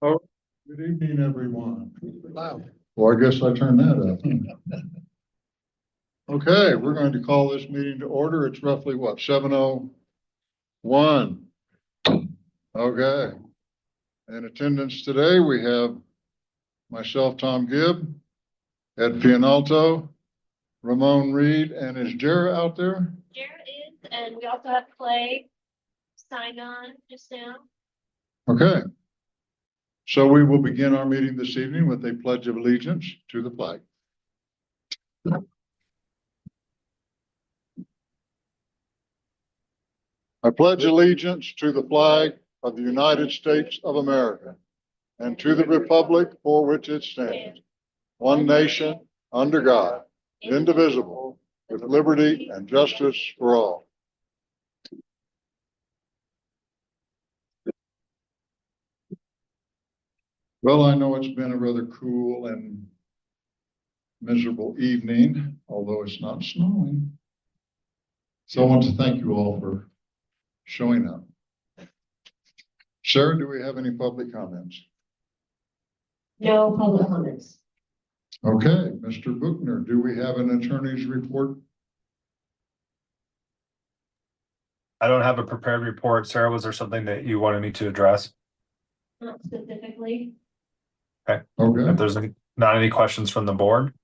Oh, good evening, everyone. Well, I guess I turned that up. Okay, we're going to call this meeting to order. It's roughly what, 7:01? Okay. In attendance today, we have myself, Tom Gibb, Ed Pianalto, Ramon Reed, and is Jara out there? Jara is, and we also have Clay signed on just now. Okay. So we will begin our meeting this evening with a pledge of allegiance to the flag. I pledge allegiance to the flag of the United States of America and to the republic for which it stands, one nation, under God, indivisible, with liberty and justice for all. Well, I know it's been a rather cool and miserable evening, although it's not snowing. So I want to thank you all for showing up. Sarah, do we have any public comments? No public comments. Okay, Mr. Buchner, do we have an attorney's report? I don't have a prepared report. Sarah, was there something that you wanted me to address? Not specifically. Okay, If there's not any questions from the board?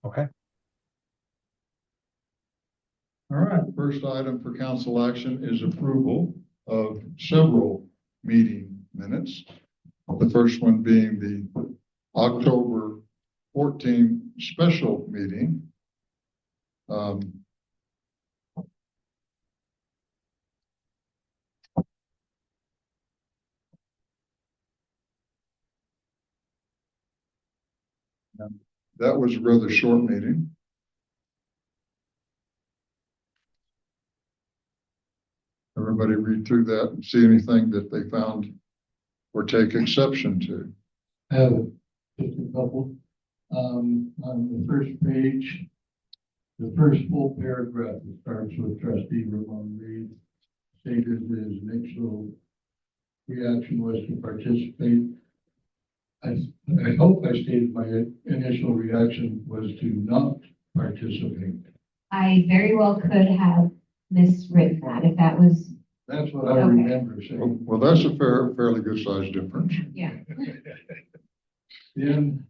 Okay. all right. First item for council action is approval of several meeting minutes. The first one being the October 14 special meeting. That was a rather short meeting. Everybody read through that and see anything that they found or take exception to. I have just a couple. On the first page, the first full paragraph, it starts with trustee Ramon Reed, stated his initial reaction was to participate. I hope I stated my initial reaction was to not participate. I very well could have miswritten that if that was, That's what I Okay. remember saying. Well, that's a fairly good size difference. yeah. Then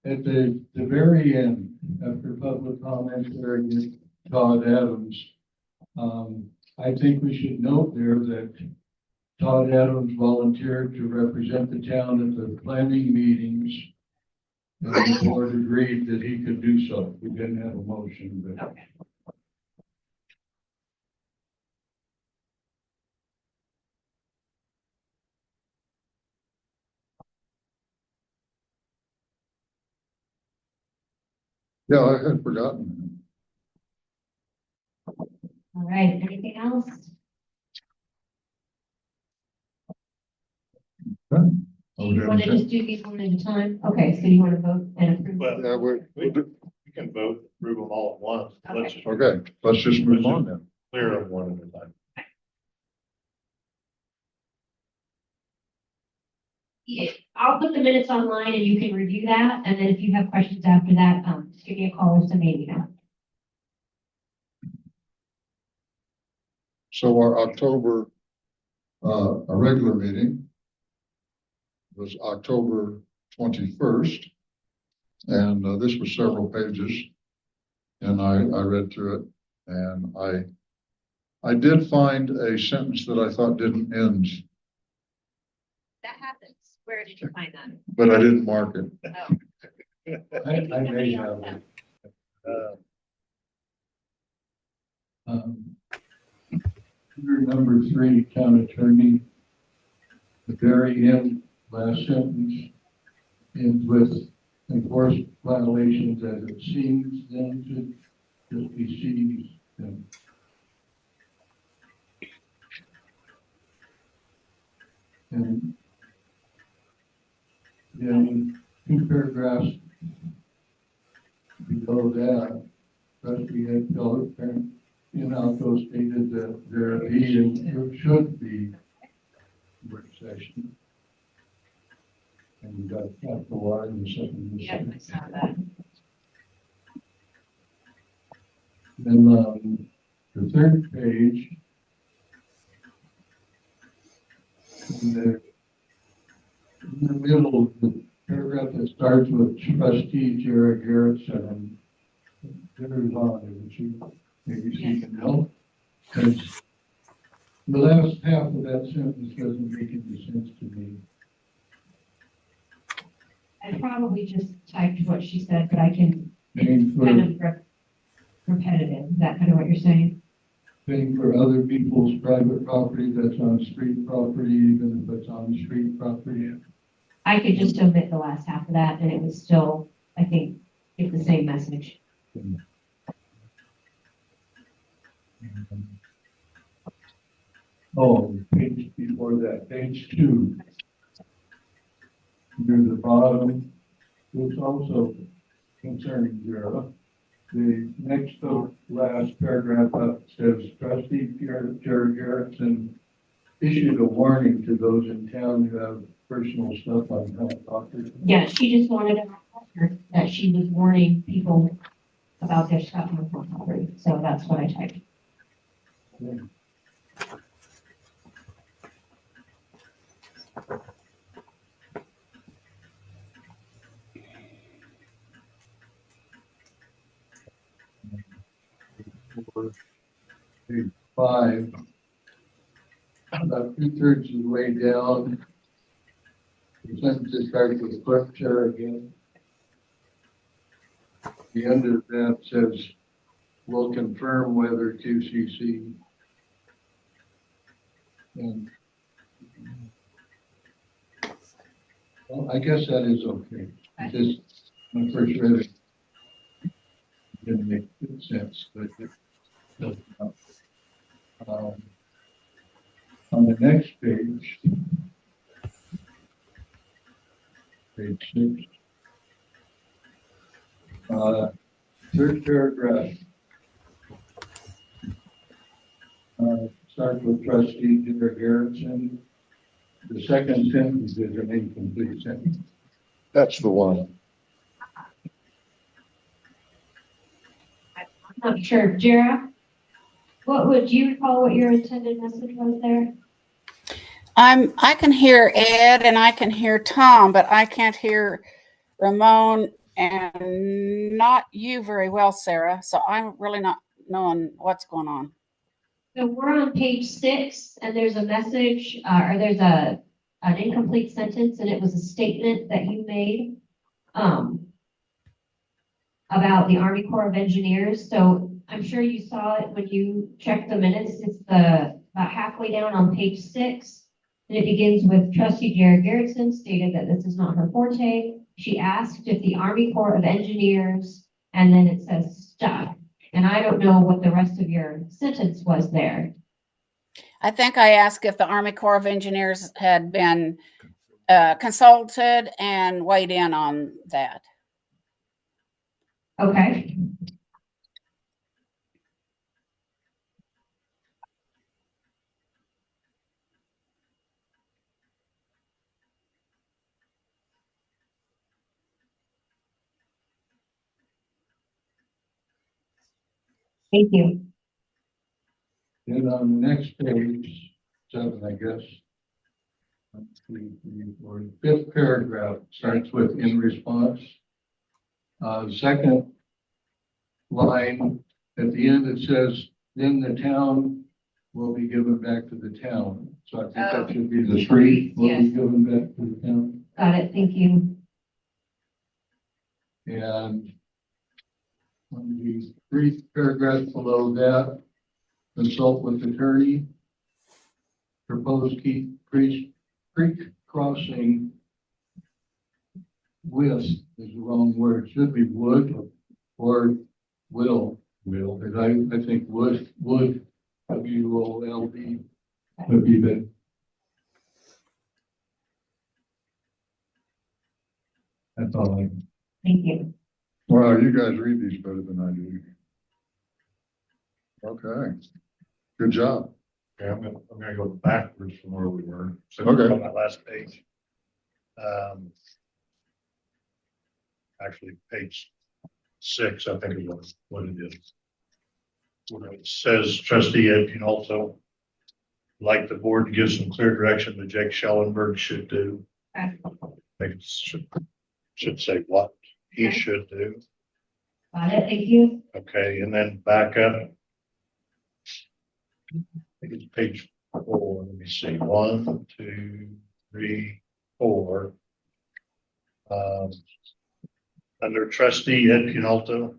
at the very end, after public comment, there is Todd Adams. I think we should note there that Todd Adams volunteered to represent the town at the planning meetings. And the board agreed that he could do so. We didn't have a motion, but Okay. Yeah, I had forgotten. All right. Anything else? Okay. Do you want to just do these one at a time? Okay, so you want to vote and approve? Well, Yeah, we can vote, approve them all at once. Let's just okay, let's just move on then. clear them one at a time. Yeah, I'll put the minutes online and you can review that. And then if you have questions after that, just give me a call or send me an email. So our October, a regular meeting was October 21st. And this was several pages. And I read through it and I did find a sentence that I thought didn't end, That happens. Where did you find that? but I didn't mark it. Oh. I may have it. Under number 3, town attorney, the very end, last sentence, ends with enforced violations as it seems then to just be seized. And then 2 paragraphs below that, trustee Ed Phillips Alco stated that there be and there should be work session. And we got capital Y in the second. Yep, I saw that. Then, the third page. In the middle, the paragraph that starts with trustee Jared Garrettson. Very long, isn't she? Maybe she can help. Because the last half of that sentence doesn't make any sense to me. I probably just typed what she said, but I can, Paying it's kind for, of repetitive. Is that kind of what you're saying? paying for other people's private property that's on street property, even if it's on street property. I could just omit the last half of that and it would still, I think, give the same message. Oh, page before that, page 2. Near the bottom, it's also concerning Vera. The next to last paragraph up says trustee Jared Garrettson issued a warning to those in town who have personal stuff on town property. Yeah, she just wanted to record that she was warning people about their stuff on her property. So that's what I typed. Page 5. About 2/3 of the way down. The sentence starts with clerk chair again. The end of that says, will confirm whether QCC. And, well, I guess that is okay. Just when I first read it, didn't make good sense, but it does not. On the next page, page 6, third paragraph, starts with trustee Jared Garrettson. The second sentence is an incomplete sentence. That's the one. I'm not sure. Jara, what would you recall what your intended message was there? I can hear Ed and I can hear Tom, but I can't hear Ramon and not you very well, Sarah. So I'm really not knowing what's going on. So we're on page 6 and there's a message or there's an incomplete sentence and it was a statement that you made about the Army Corps of Engineers. So I'm sure you saw it when you checked the minutes. It's about halfway down on page 6. And it begins with trustee Jared Garrettson stated that this is not her forte. She asked if the Army Corps of Engineers, and then it says stuff. And I don't know what the rest of your sentence was there. I think I asked if the Army Corps of Engineers had been consulted and weighed in on that. Okay. Thank you. Then on the next page, 7, I guess. 1, 2, 3, 4. Fifth paragraph starts with in response. Second line at the end, it says, then the town will be given back to the town. So I think that should be the street will be Yes. given back to the town. Got it. Thank you. And on the 3 paragraphs below that, consult with attorney. Proposed creek crossing with is the wrong word. Should be would or will. And I think would, WOLD would be the. That's all I. Thank you. Well, you guys read these better than I do. Okay, good job. Okay, I'm gonna go backwards from where we were. So Okay. on that last page. Actually, page 6, I think is what it is. Where it says trustee Ed can also like the board to give some clear direction that Jake Schellenberg should do. Okay. I think it should say what he should do. Got it, thank you. Okay, and then back up. I think it's page 4. Let me see. 1, 2, 3, 4. Under trustee Ed Pinalto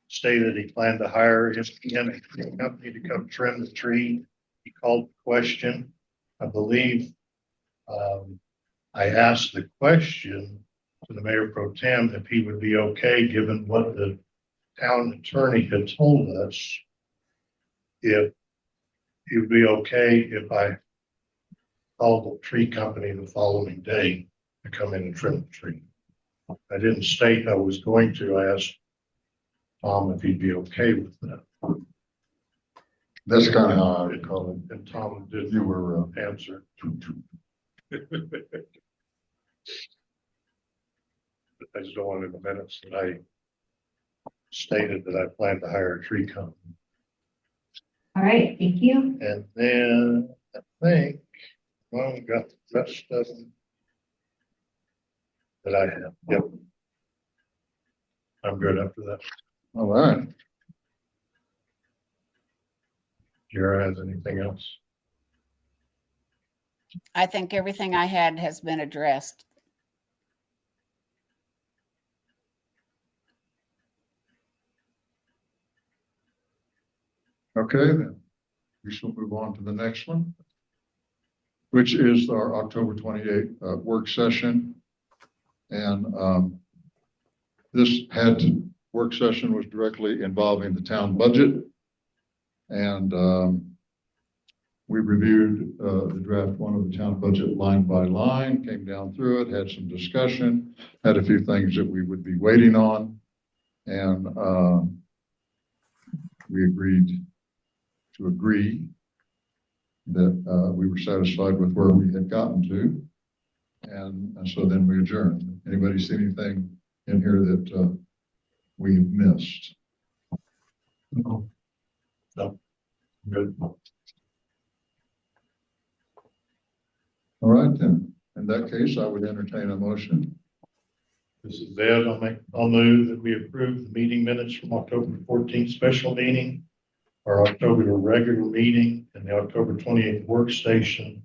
stated he planned to hire his company to come trim the tree. He called the question. I believe I asked the question to the mayor pro tem if he would be okay, given what the town attorney had told us, if he would be okay if I called the tree company the following day to come in and trim the tree. I didn't state I was going to. I asked Tom if he'd be okay with that. That's kind of how I would call it. And Tom did You were, answer. I just don't want in the minutes that I stated that I planned to hire a tree company. All right, thank you. And then I think, well, we got the rest of them that I have. Yep. I'm good after that. all right. Jara has anything else? I think everything I had has been addressed. Okay, then we shall move on to the next one, which is our October 28th work session. And this work session was directly involving the town budget. And we reviewed the draft 1 of the town budget line by line, came down through it, had some discussion, had a few things that we would be waiting on. And we agreed to agree that we were satisfied with where we had gotten to. And so then we adjourned. Anybody see anything in here that we missed? No. No. Good. All right, then. In that case, I would entertain a motion. This is Ed. I'll move that we approve the meeting minutes from October 14th special meeting, our October regular meeting, and the October 28th work session,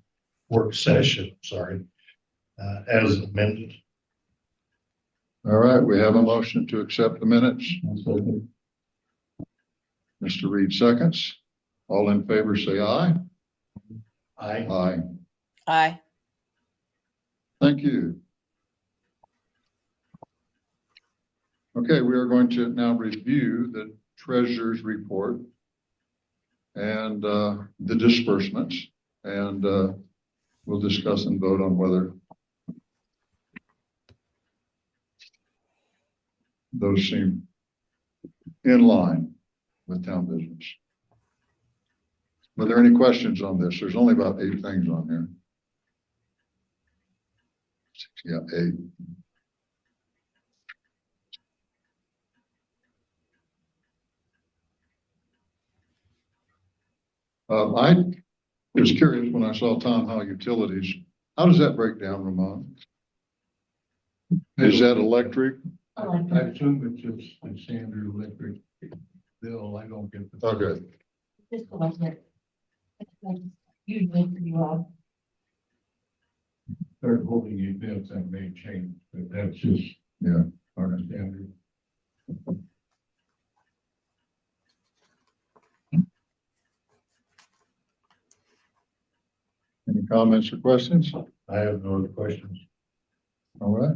as amended. All right, we have a motion to accept the minutes. Mr. Reed seconds. All in favor, say aye. Aye. Aye. Aye. Thank you. Okay, we are going to now review the treasurer's report and the disbursements, and we'll discuss and vote on whether those seem in line with town business. Were there any questions on this? There's only about 8 things on here. Yeah, 8. I was curious when I saw town hall utilities. How does that break down, Ramon? Is that electric? I assume it's just the standard electric bill. I don't get the. Okay. Just electric. Usually pretty low. Start holding events that may change, but that's just Yeah. our standard. Any comments or questions? I have no other questions. All right.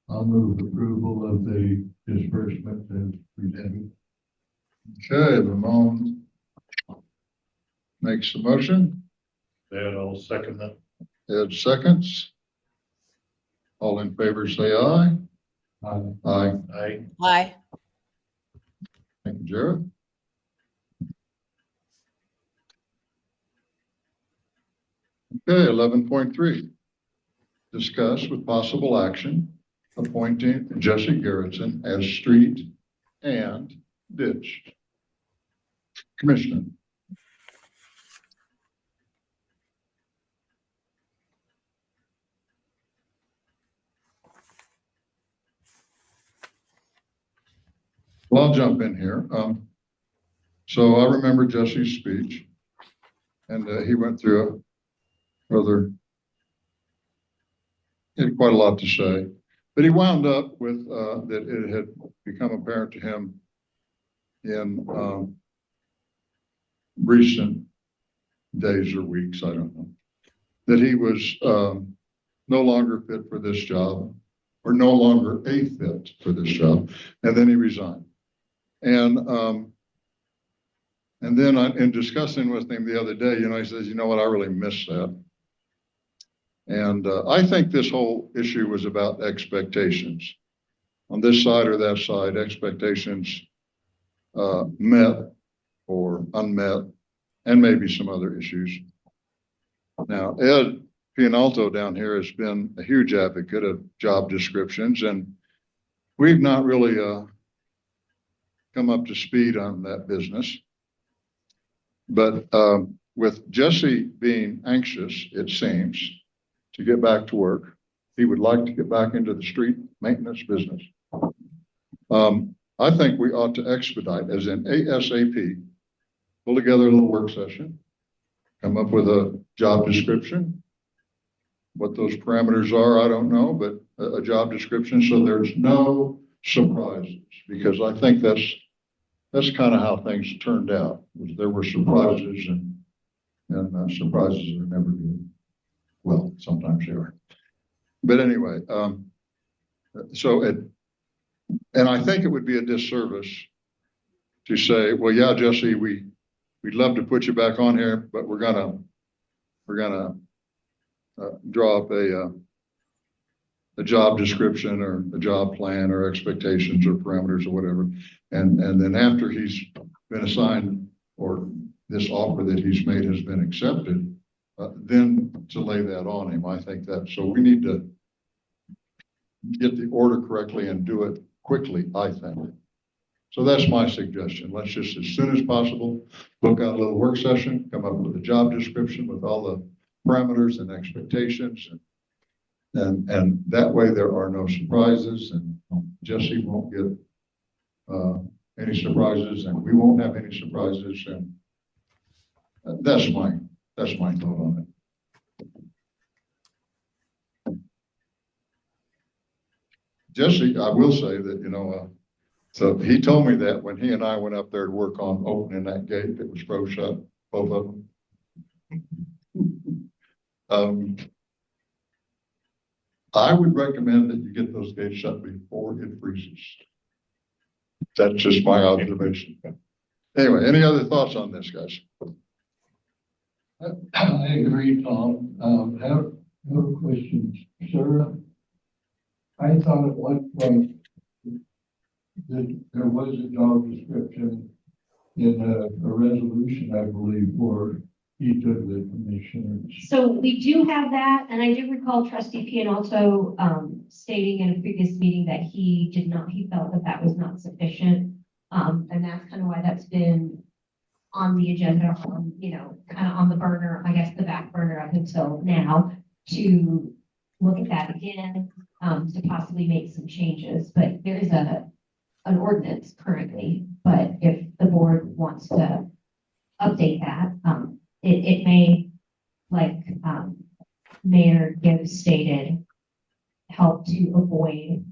I'll move approval of the disbursement as presented. Okay, Ramon makes the motion. Ed, I'll second that. Ed seconds. All in favor, say aye. Aye. Aye. Aye. Thank you, Jared. Okay, 11.3. Discuss with possible action appointing Jesse Garrettson as street and ditch commissioner. Well, I'll jump in here. So I remember Jesse's speech, and he went through a rather, he had quite a lot to say, but he wound up with that it had become apparent to him in recent days or weeks, I don't know, that he was no longer fit for this job, or no longer a fit for this job, and then he resigned. And then in discussing with him the other day, he says, you know what, I really miss that. And I think this whole issue was about expectations. On this side or that side, expectations met or unmet, and maybe some other issues. Now, Ed Pianalto down here has been a huge advocate of job descriptions, and we've not really come up to speed on that business. But with Jesse being anxious, it seems, to get back to work, he would like to get back into the street maintenance business. I think we ought to expedite, as in ASAP, pull together a little work session, come up with a job description. What those parameters are, I don't know, but a job description so there's no surprises, because I think that's kind of how things turned out. There were surprises, and surprises are never good. Well, sometimes they are. But anyway, and I think it would be a disservice to say, well, yeah, Jesse, we'd love to put you back on here, but we're gonna draw up a job description or a job plan or expectations or parameters or whatever. And then after he's been assigned, or this offer that he's made has been accepted, then to lay that on him. I think that, so we need to get the order correctly and do it quickly, I think. So that's my suggestion. Let's just, as soon as possible, book out a little work session, come up with a job description with all the parameters and expectations, and that way there are no surprises, and Jesse won't get any surprises, and we won't have any surprises, and that's my thought on it. Jesse, I will say that, so he told me that when he and I went up there to work on opening that gate that was froze shut, both of them. I would recommend that you get those gates shut before it freezes. That's just my observation. Anyway, any other thoughts on this, guys? I agree, Tom. I have no questions. Sarah, I thought at one point that there was a job description in a resolution, I believe, for each of the commissioners. So we do have that, and I do recall Trustee Pianalto stating in a previous meeting that he felt that was not sufficient. And that's kind of why that's been on the agenda, kind of on the burner, I guess the back burner up until now, to look at that again, to possibly make some changes. But there is an ordinance currently, but if the board wants to update that, it may, like Mayor Gibbs stated, help to avoid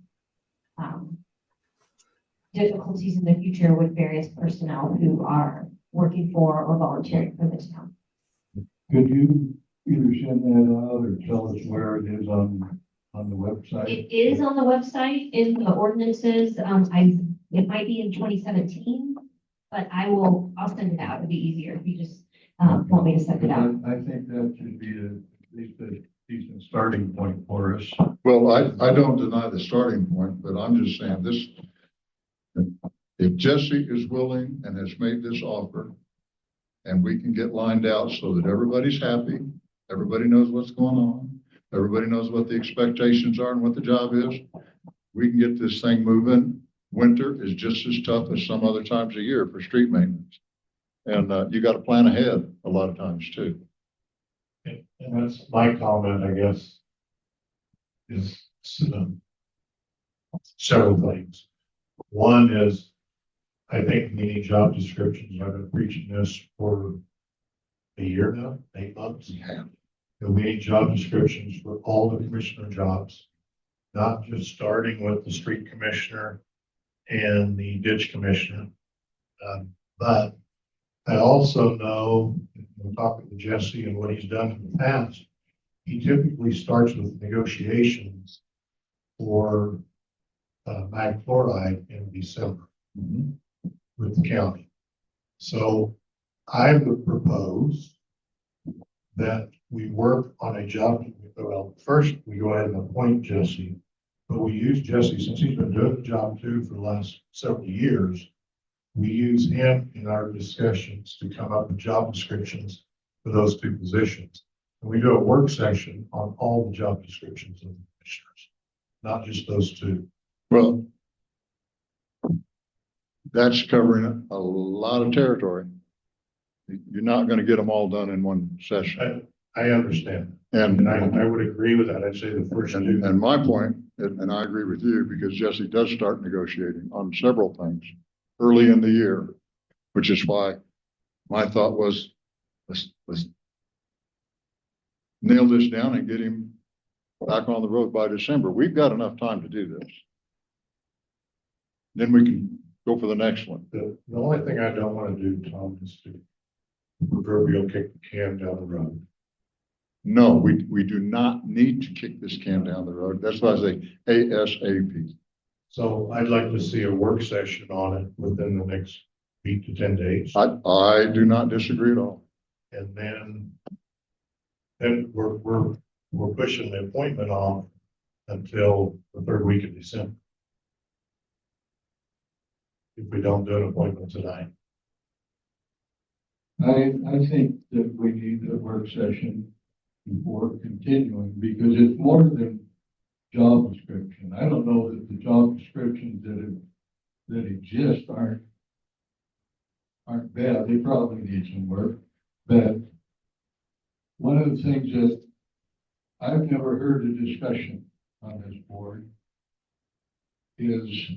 difficulties in the future with various personnel who are working for or volunteering for the town. Could you either send that out or tell us where it is on the website? It is on the website in the ordinances. It might be in 2017, but I'll send it out. It'd be easier if you just want me to send it out. I think that should be at least a decent starting point for us. Well, I don't deny the starting point, but I'm just saying this, if Jesse is willing and has made this offer, and we can get lined out so that everybody's happy, Everybody knows what's going on. Everybody knows what the expectations are and what the job is. We can get this thing moving. Winter is just as tough as some other times of year for street maintenance. And you got to plan ahead a lot of times too. And that's my comment, I guess, is several things. One is, I think we need job descriptions. I've been preaching this for a year now, 8 months. Yeah. And we need job descriptions for all the commissioner jobs, not just starting with the street commissioner and the ditch commissioner. But I also know, talking to Jesse and what he's done in the past, he typically starts with negotiations for mag chloride in December with the county. So I would propose that we work on a job. Well, first we go ahead and appoint Jesse, but we use Jesse since he's been doing the job too for the last several years. We use him in our discussions to come up with job descriptions for those two positions. And we do a work session on all the job descriptions of the commissioners, not just those two. Well, that's covering a lot of territory. You're not going to get them all done in one session. I understand. And I would agree with that. I'd say the first two. and my point, and I agree with you, because Jesse does start negotiating on several things early in the year, which is why my thought was, let's nail this down and get him back on the road by December. We've got enough time to do this. Then we can go for the next one. The only thing I don't want to do, Tom, is to proverbial kick the can down the road. No, we do not need to kick this can down the road. That's why I say ASAP. So I'd like to see a work session on it within the next week to 10 days. I do not disagree at all. And then we're pushing the appointment off until the third week of December. If we don't do an appointment tonight. I think that we need a work session before continuing, because it's more than job description. I don't know that the job descriptions that exist aren't bad. They probably need some work. But one of the things that I've never heard a discussion on this board is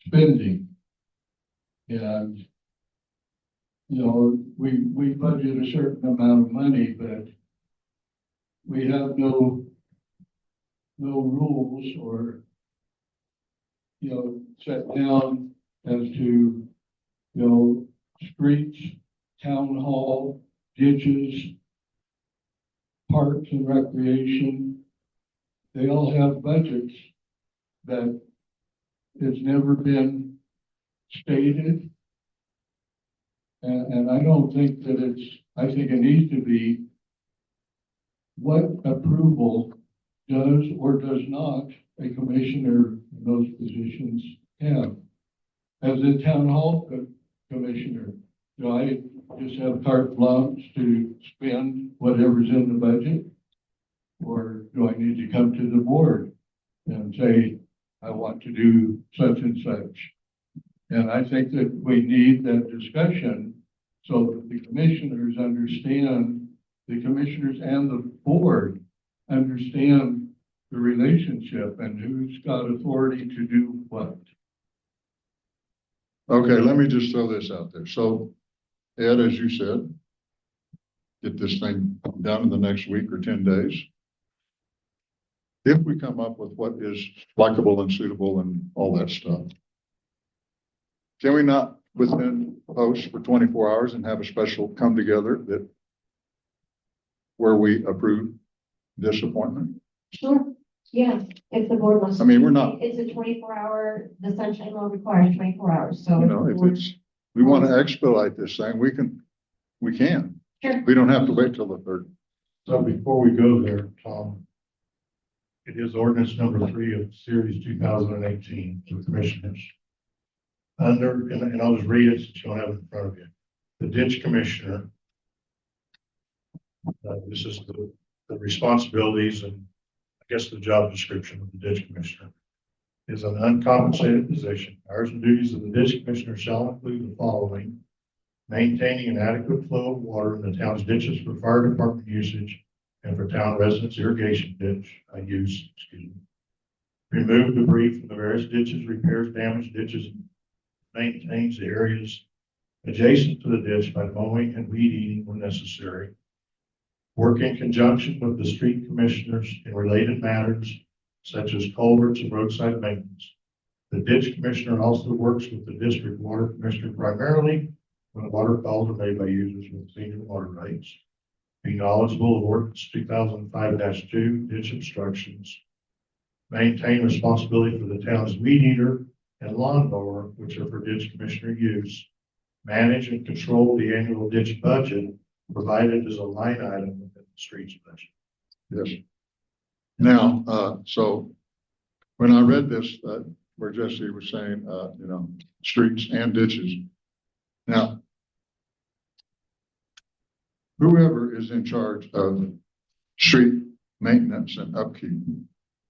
spending. And, you know, we budget a certain amount of money, but we have no rules or, you know, set down as to, you know, streets, town hall, ditches, parks and recreation. They all have budgets that has never been stated. And I don't think that I think it needs to be what approval does or does not a commissioner in those positions have. As a town hall commissioner, do I just have carte blanche to spend whatever's in the budget? Or do I need to come to the board and say, I want to do such and such? And I think that we need that discussion so that the commissioners understand, the commissioners and the board understand the relationship and who's got authority to do what. Okay, let me just throw this out there. So, Ed, as you said, get this thing done in the next week or 10 days. If we come up with what is likable and suitable and all that stuff, can we not within post for 24 hours and have a special come together that where we approve this appointment? Sure, yeah, if the board wants. I mean, we're not, It's a 24-hour, the sunshine law requires 24 hours, so. you know, if it's, we want to expedite this thing, we can. Sure. We don't have to wait till the third. So before we go there, Tom, it is ordinance number 3 of series 2018 to the commissioners. And I'll just read it since you don't have it in front of you. The ditch commissioner, this is the responsibilities and I guess the job description of the ditch commissioner is an uncompensated position. Hours and duties of the ditch commissioner shall include the following: maintaining an adequate flow of water in the town's ditches for fire department usage and for town residents irrigation use. Remove debris from the various ditches, repairs damaged ditches, maintains the areas adjacent to the ditch by mowing and weed eating when necessary. Work in conjunction with the street commissioners in related matters such as culverts and roadside maintenance. The ditch commissioner also works with the district water commissioner primarily when water calls are made by users with senior water rights. Be knowledgeable of ordinance 2005-2 ditch obstructions. Maintain responsibility for the town's weed eater and lawnmower, which are for ditch commissioner use. Manage and control the annual ditch budget provided as a line item within the streets budget. Yes. Now, so when I read this, where Jesse was saying, you know, streets and ditches. Now, whoever is in charge of street maintenance and upkeep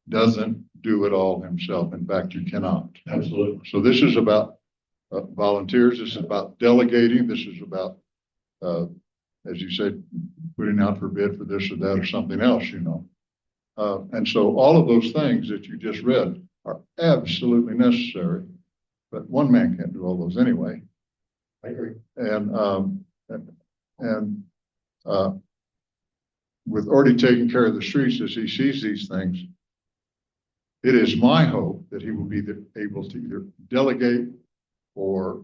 doesn't do it all himself. In fact, you cannot. Absolutely. So this is about volunteers. This is about delegating. This is about, as you said, putting out for bid for this or that or something else, you know. And so all of those things that you just read are absolutely necessary, but one man can't do all those anyway. I agree. And with already taking care of the streets as he sees these things, it is my hope that he will be able to either delegate or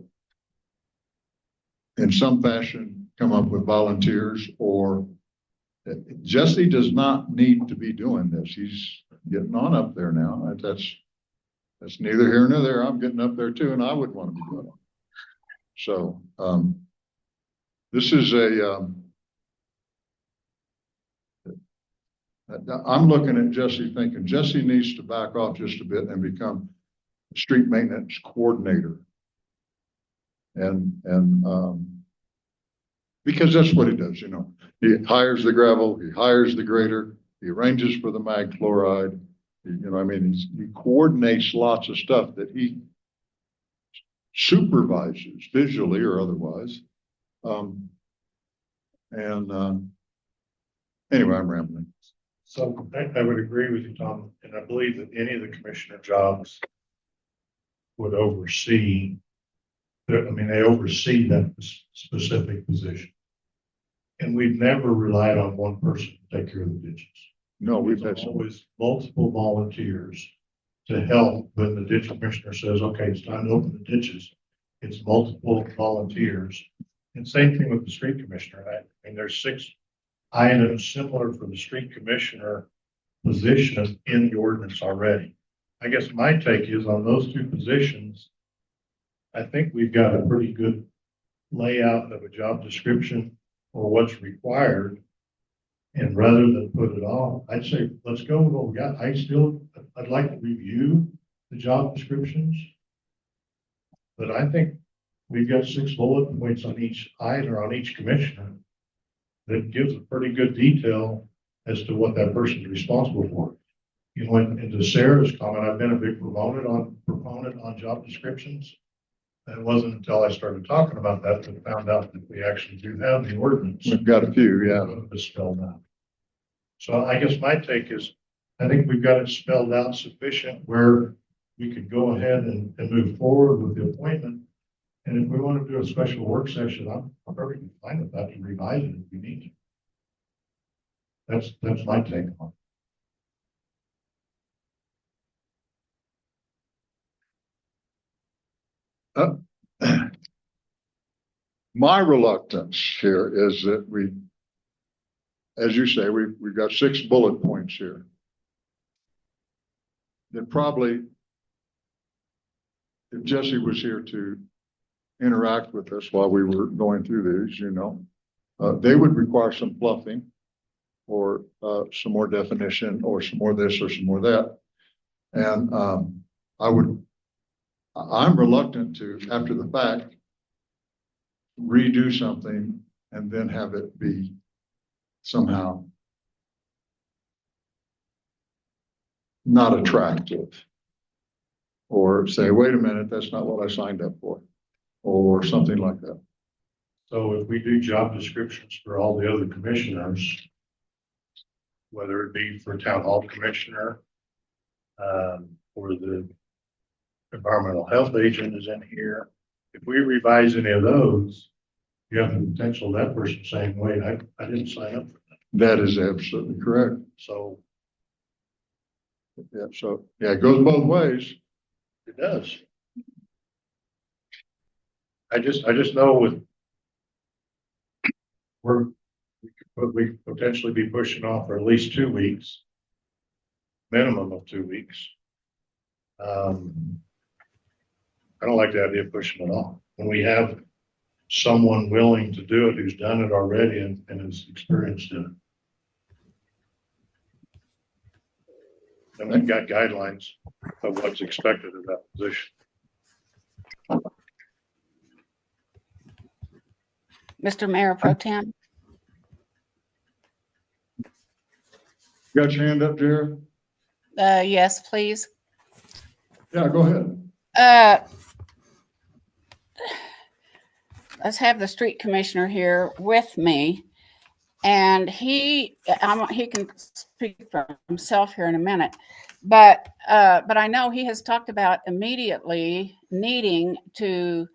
in some fashion come up with volunteers, or Jesse does not need to be doing this. He's getting on up there now. That's neither here nor there. I'm getting up there too, and I would want to be doing it. So this is I'm looking at Jesse thinking Jesse needs to back off just a bit and become a street maintenance coordinator. And because that's what he does, you know. He hires the gravel, he hires the grader, he arranges for the mag chloride. You know, I mean, he coordinates lots of stuff that he supervises visually or otherwise. Anyway, I'm rambling. So I would agree with you, Tom, and I believe that any of the commissioner jobs would oversee, they oversee that specific position. And we've never relied on one person to take care of the ditches. No, we've had some. Always multiple volunteers to help when the ditch commissioner says, okay, it's time to open the ditches. It's multiple volunteers. And same thing with the street commissioner. I mean, there's 6 items similar for the street commissioner position in the ordinance already. I guess my take is on those 2 positions, I think we've got a pretty good layout of a job description for what's required. And rather than put it off, I'd say, let's go with what we got. I'd like to review the job descriptions. But I think we've got 6 bullet points on each item or on each commissioner that gives a pretty good detail as to what that person's responsible for. You know, and to Sarah's comment, I've been a big proponent on job descriptions. And it wasn't until I started talking about that I found out that we actually do have the ordinance. We've got a few, yeah. It's spelled out. So I guess my take is, I think we've got it spelled out sufficient where we could go ahead and move forward with the appointment. And if we want to do a special work session, I'm perfectly fine with that to revise it if we need to. That's my take on it. My reluctance here is that we, as you say, we've got 6 bullet points here. That probably, if Jesse was here to interact with us while we were going through these, you know, they would require some fluffing or some more definition or some more this or some more that. And I'm reluctant to, after the fact, redo something and then have it be somehow not attractive. Or say, wait a minute, that's not what I signed up for, or something like that. So if we do job descriptions for all the other commissioners, whether it be for town hall commissioner, or the environmental health agent is in here, if we revise any of those, you have the potential of that person saying, wait, I didn't sign up for that. That is absolutely correct. So Yeah, so, yeah, it goes both ways. it does. I just know with we could potentially be pushing off for at least 2 weeks, minimum of 2 weeks. I don't like the idea of pushing it off when we have someone willing to do it who's done it already and is experienced in it. And we've got guidelines of what's expected of that position. Mr. Mayor Pro Tem? Got your hand up, Jared? Yes, please. Yeah, go ahead. Let's have the street commissioner here with me. And he can speak for himself here in a minute. But I know he has talked about immediately needing to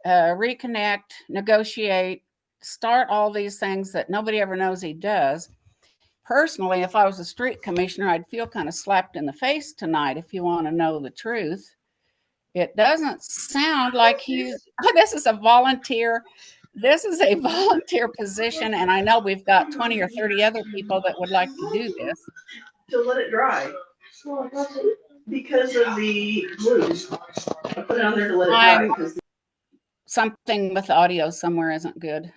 reconnect, negotiate, start all these things that nobody ever knows he does. Personally, if I was a street commissioner, I'd feel kind of slapped in the face tonight, if you want to know the truth. It doesn't sound like this is a volunteer position, and I know we've got 20 or 30 other people that would like to do this. To let it dry. Because of the glue. I put it on there to let it dry. Because Something with the audio somewhere isn't good.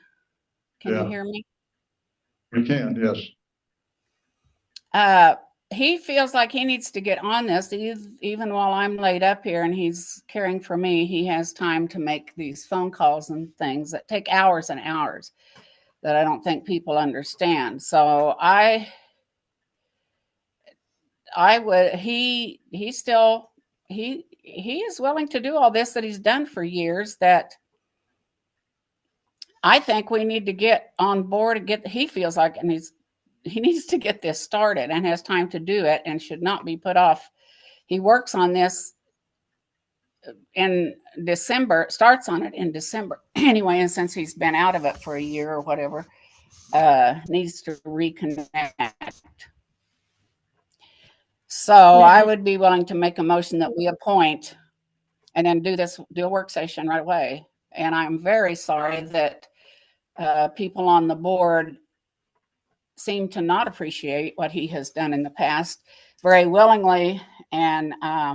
Can you hear me? We can, yes. He feels like he needs to get on this. Even while I'm laid up here and he's caring for me, he has time to make these phone calls and things that take hours and hours that I don't think people understand. So he is willing to do all this that he's done for years, that I think we need to get on board and he feels like, and he needs to get this started and has time to do it and should not be put off. He works on this in December, starts on it in December anyway, and since he's been out of it for a year or whatever, needs to reconnect. So I would be willing to make a motion that we appoint and then do a work session right away. And I'm very sorry that people on the board seem to not appreciate what he has done in the past very willingly. And I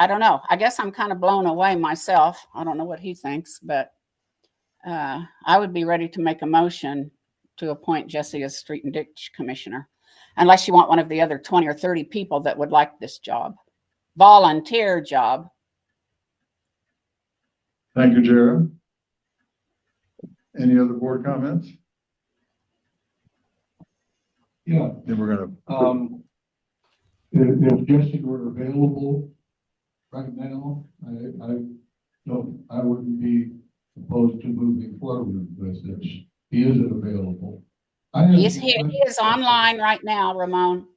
don't know. I guess I'm kind of blown away myself. I don't know what he thinks, but I would be ready to make a motion to appoint Jesse as street and ditch commissioner, unless you want one of the other 20 or 30 people that would like this job, volunteer job. Thank you, Jared. Any other board comments? Yeah, Then we're gonna. if Jesse were available right now, I wouldn't be opposed to moving forward with this. He isn't available. He is online right now, Ramon.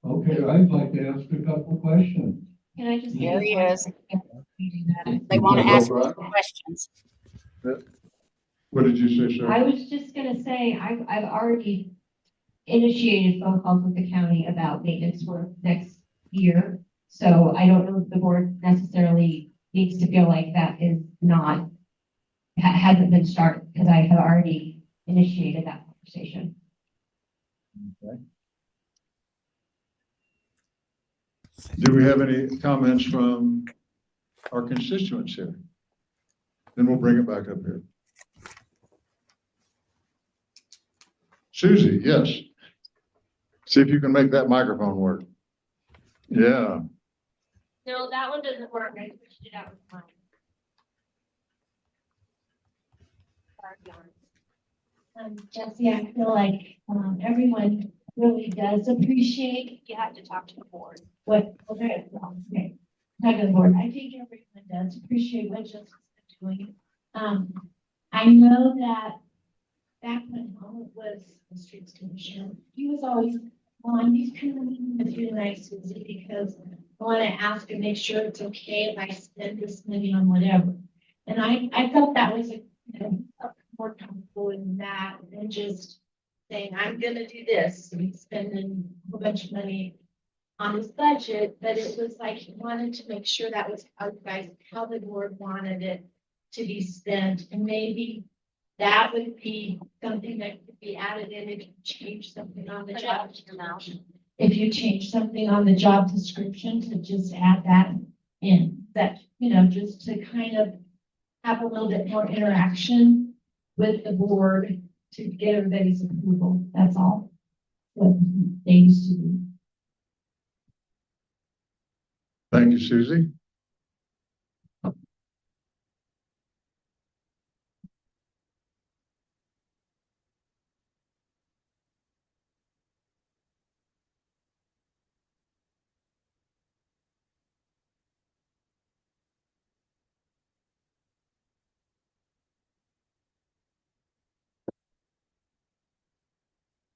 Okay, I'd like to ask a couple questions. Can I just? Here he is. They want to ask me questions. What did you say, sir? I was just gonna say, I've already initiated phone calls with the county about maintenance work next year. So I don't know if the board necessarily needs to feel like that is not, hasn't been started, because I have already initiated that conversation. Okay. Do we have any comments from our constituents here? Then we'll bring it back up here. Susie, yes. See if you can make that microphone work. Yeah. No, that one doesn't work. I switched it out with mine. Sorry, Jesse, I feel like everyone really does appreciate You have to talk to the board. what, okay, talk to the board. I think everyone does appreciate what Jessica's been doing. I know that back when Helmut was the streets commissioner, he was always, well, I'm these kind of meeting with you nice, Susie, because I want to ask and make sure it's okay if I spend this money on whatever. And I felt that was more comfortable in that than just saying, I'm gonna do this, and he's spending a whole bunch of money on his budget, but it was like he wanted to make sure that was how you guys, how the board wanted it to be spent, and maybe that would be something that could be added in if you change something on the Put it job out to your mouth. description. If you change something on the job description, to just add that in, that, just to kind of have a little bit more interaction with the board to get everybody's approval, that's all. What they used to do. Thank you, Susie.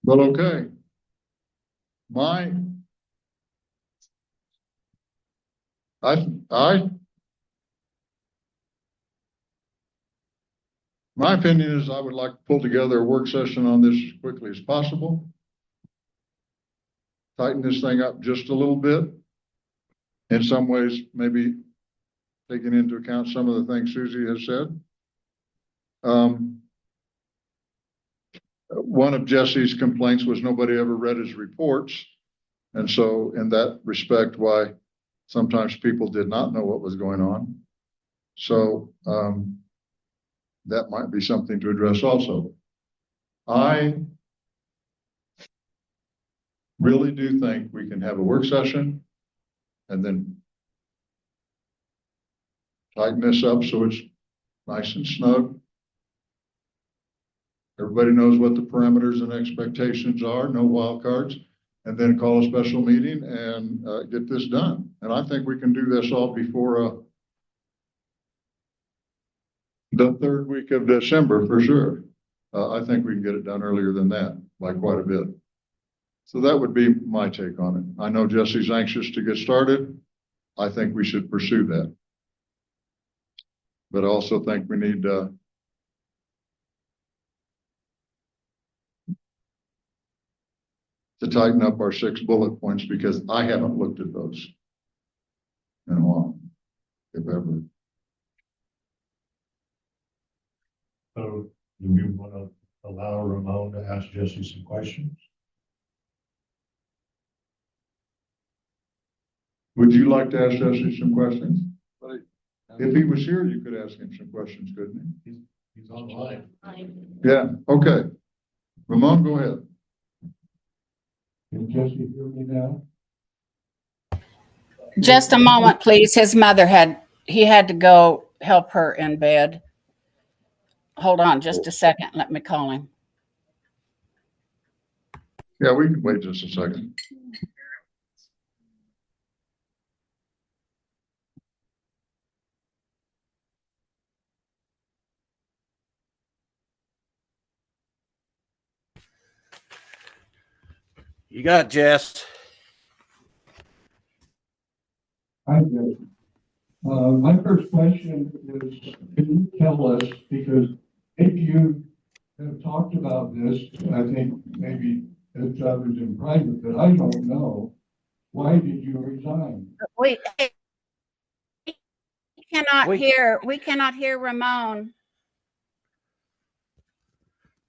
Well, okay. My opinion is I would like to pull together a work session on this as quickly as possible. Tighten this thing up just a little bit. In some ways, maybe taking into account some of the things Susie has said. One of Jesse's complaints was nobody ever read his reports. And so in that respect, why sometimes people did not know what was going on. So that might be something to address also. I really do think we can have a work session and then tighten this up so it's nice and snug. Everybody knows what the parameters and expectations are, no wild cards, and then call a special meeting and get this done. And I think we can do this all before the third week of December for sure. I think we can get it done earlier than that by quite a bit. So that would be my take on it. I know Jesse's anxious to get started. I think we should pursue that. But I also think we need to tighten up our 6 bullet points because I haven't looked at those in a while, if ever. So do we want to allow Ramon to ask Jesse some questions? Would you like to ask Jesse some questions? If he was here, you could ask him some questions, couldn't He's online. he? Yeah, okay. Ramon, go ahead. Can Jesse hear me now? Just a moment, please. His mother he had to go help her in bed. Hold on just a second. Let me call him. Yeah, we can wait just a second. You got it, Jess. Hi, Jesse. My first question is, can you tell us, because if you have talked about this, I think maybe it's others in private, but I don't know, why did you resign? We cannot hear Ramon.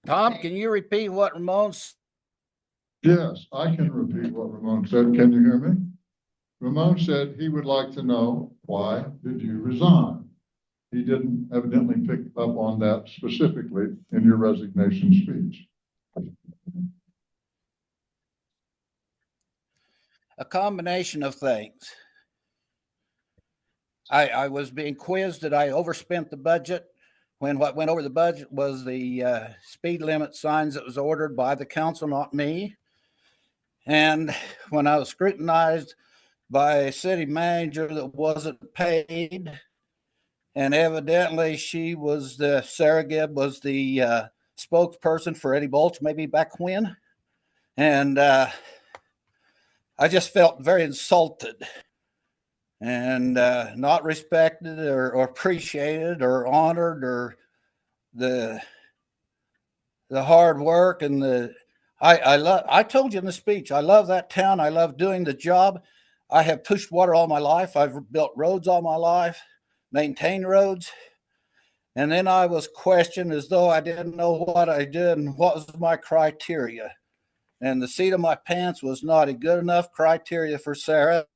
Tom, can you repeat what Ramon's? Yes, I can repeat what Ramon said. Can you hear me? Ramon said he would like to know, why did you resign? He didn't evidently pick up on that specifically in your resignation speech. A combination of things. I was being quizzed that I overspent the budget when what went over the budget was the speed limit signs that was ordered by the council, not me. And when I was scrutinized by a city manager that wasn't paid, and evidently Sarah Gibb was the spokesperson for Eddie Balch, maybe back when. And I just felt very insulted and not respected or appreciated or honored, or the hard work and I told you in the speech, I love that town. I love doing the job. I have pushed water all my life. I've built roads all my life, maintained roads. And then I was questioned as though I didn't know what I did and what was my criteria. And the seat of my pants was not a good enough criteria for Sarah.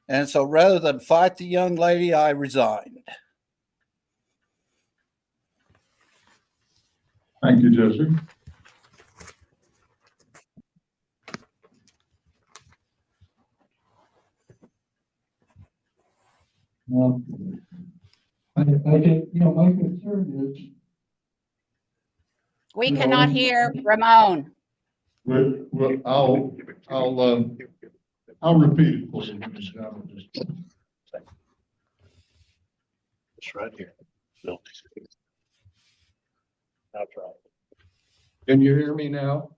And so rather than fight the young lady, I resigned. Thank you, Jesse. I think, my concern is, We cannot hear Ramon. Well, I'll repeat it for you. It's right here. No. That's right. Can you hear me now?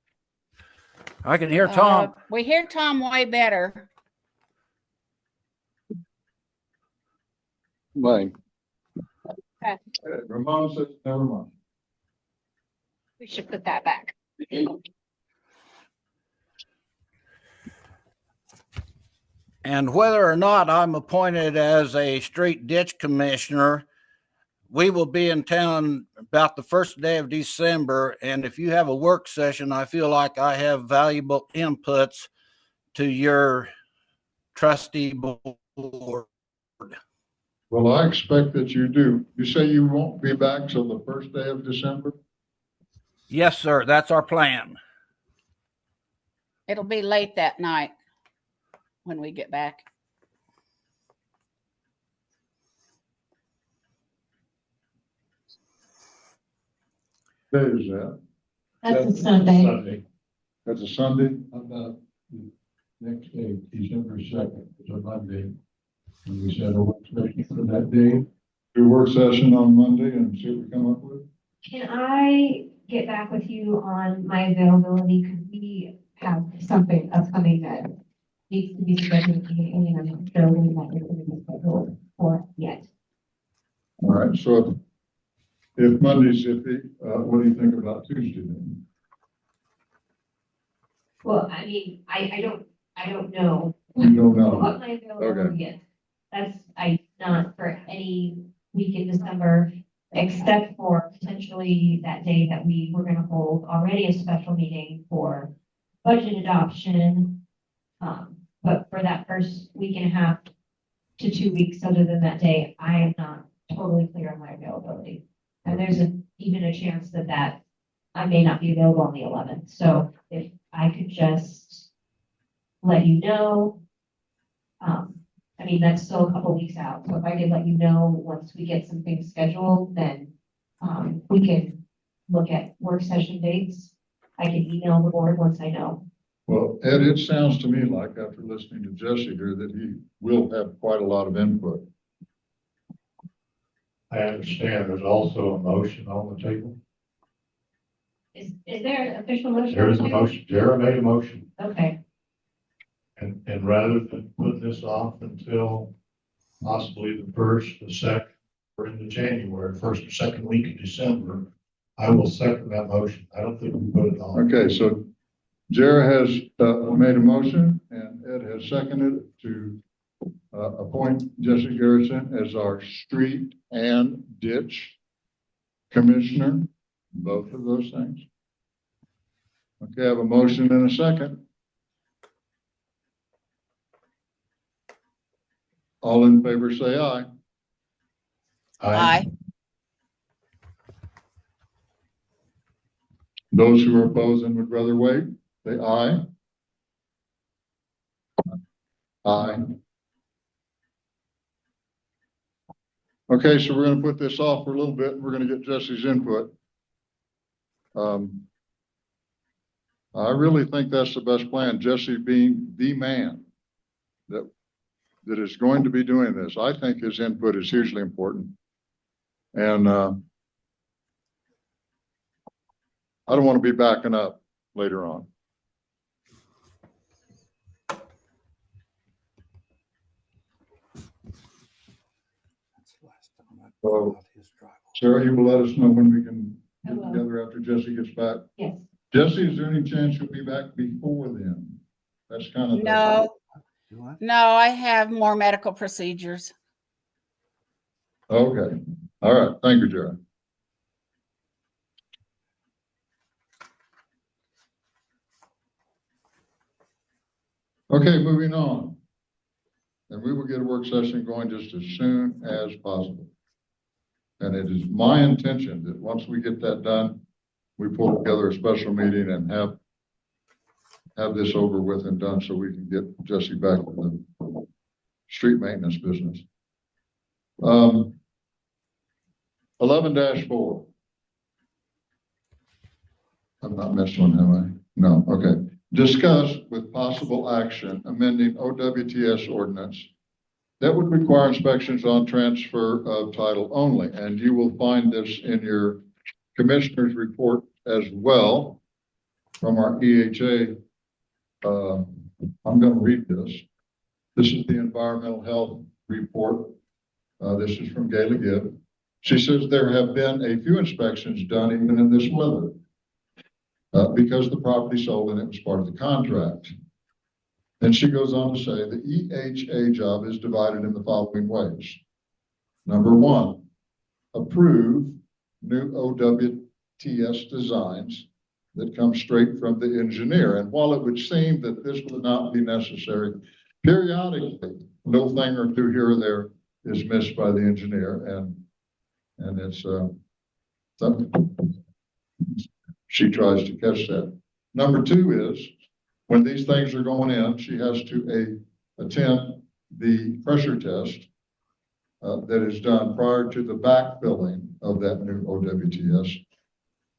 I can hear Tom. We hear Tom way better. Mine. Okay. Ramon says, never mind. We should put that back. And whether or not I'm appointed as a street ditch commissioner, we will be in town about the first day of December. And if you have a work session, I feel like I have valuable inputs to your trustee board. Well, I expect that you do. You say you won't be back till the first day of December? Yes, sir. That's our plan. It'll be late that night when we get back. Day is that? That's a Sunday. Sunday. That's a Sunday? how about the next day, December 2nd, is a Monday. And we set a work session for that day. Do a work session on Monday and see what we come up with? Can I get back with you on my availability? Because we have something upcoming that needs to be scheduled, and I'm not sure when that is going to be scheduled for yet. All right, so if Monday's iffy, what do you think about Tuesday then? Well, I mean, I don't know. You don't know. What my availability is. That's not for any week in December, except for potentially that day that we were gonna hold already a special meeting for budget adoption. But for that first week and a half to 2 weeks, other than that day, I am not totally clear on my availability. And there's even a chance that I may not be available on the 11th. So if I could just let you know, I mean, that's still a couple weeks out. So if I could let you know once we get some things scheduled, then we can look at work session dates. I can email the board once I know. Well, Ed, it sounds to me like after listening to Jesse here that he will have quite a lot of input. I understand there's also a motion on the table. Is there an official motion? There is a motion. Jared made a motion. Okay. And rather than put this off until possibly the first, the second, or into January, first or second week of December, I will second that motion. I don't think we put it on. Okay, so Jared has made a motion and Ed has seconded to appoint Jesse Garrison as our street and ditch commissioner, both of those things. Okay, I have a motion and a second. All in favor, say aye. Aye. Those who are opposed and would rather wait, say aye. Aye. Okay, so we're going to put this off for a little bit. We're going to get Jesse's input. I really think that's the best plan, Jesse being the man that is going to be doing this. I think his input is hugely important. And I don't want to be backing up later on. So, Sarah, you will let us know when we can I get will. together after Jesse gets back. Yes. Jesse, is there any chance you'll be back before then? That's kind of. No, I have more medical procedures. Okay. All right. Thank you, Jared. Okay, moving on. And we will get a work session going just as soon as possible. And it is my intention that once we get that done, we pull together a special meeting and have this over with and done so we can get Jesse back to the street maintenance business. 11-4. I'm not missing one, am I? No, okay. Discuss with possible action amending OWTS ordinance that would require inspections on transfer of title only. And you will find this in your commissioner's report as well from our EHA. I'm going to read this. This is the environmental health report. This is from Gayla Gibb. She says there have been a few inspections done even in this weather because the property sold and it was part of the contract. Then she goes on to say the EHA job is divided in the following ways. Number one, approve new OWTS designs that come straight from the engineer. And while it would seem that this would not be necessary, periodically, a little thing or two here or there is missed by the engineer, and it's she tries to catch that. Number two is when these things are going in, she has to attend the pressure test that is done prior to the backfilling of that new OWTS.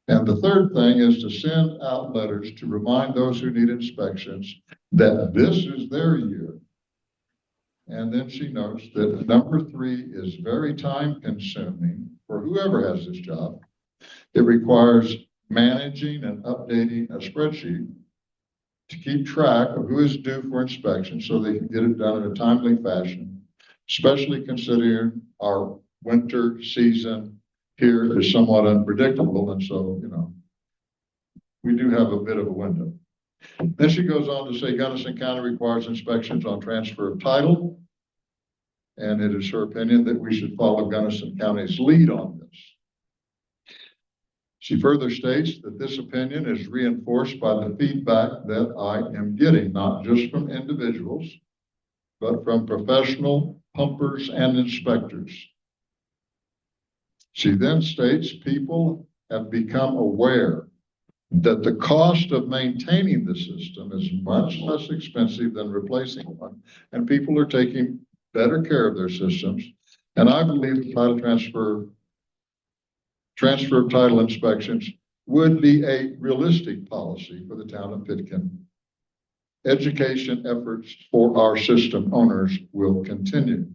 And the third thing is to send out letters to remind those who need inspections that this is their year. And then she notes that number three is very time consuming for whoever has this job. It requires managing and updating a spreadsheet to keep track of who is due for inspection so they can get it done in a timely fashion, especially considering our winter season here is somewhat unpredictable. And so, you know, we do have a bit of a window. Then she goes on to say Gunnison County requires inspections on transfer of title. And it is her opinion that we should follow Gunnison County's lead on this. She further states that this opinion is reinforced by the feedback that I am getting, not just from individuals, but from professional pumpers and inspectors. She then states people have become aware that the cost of maintaining the system is much less expensive than replacing one, and people are taking better care of their systems. And I believe the title transfer of title inspections would be a realistic policy for the town of Pitkin. Education efforts for our system owners will continue.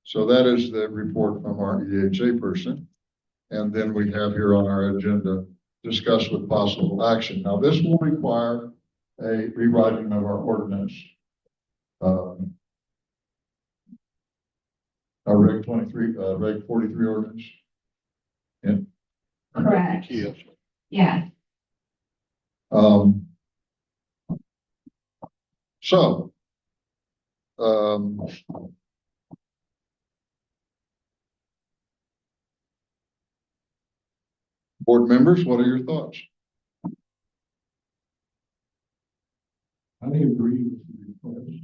So that is the report from our EHA person. And then we have here on our agenda, discuss with possible action. Now this will require a rewriting of our ordinance. Our Reg 23, Reg 43 ordinance. And Correct. yes. Yeah. So, board members, what are your thoughts? I agree with the request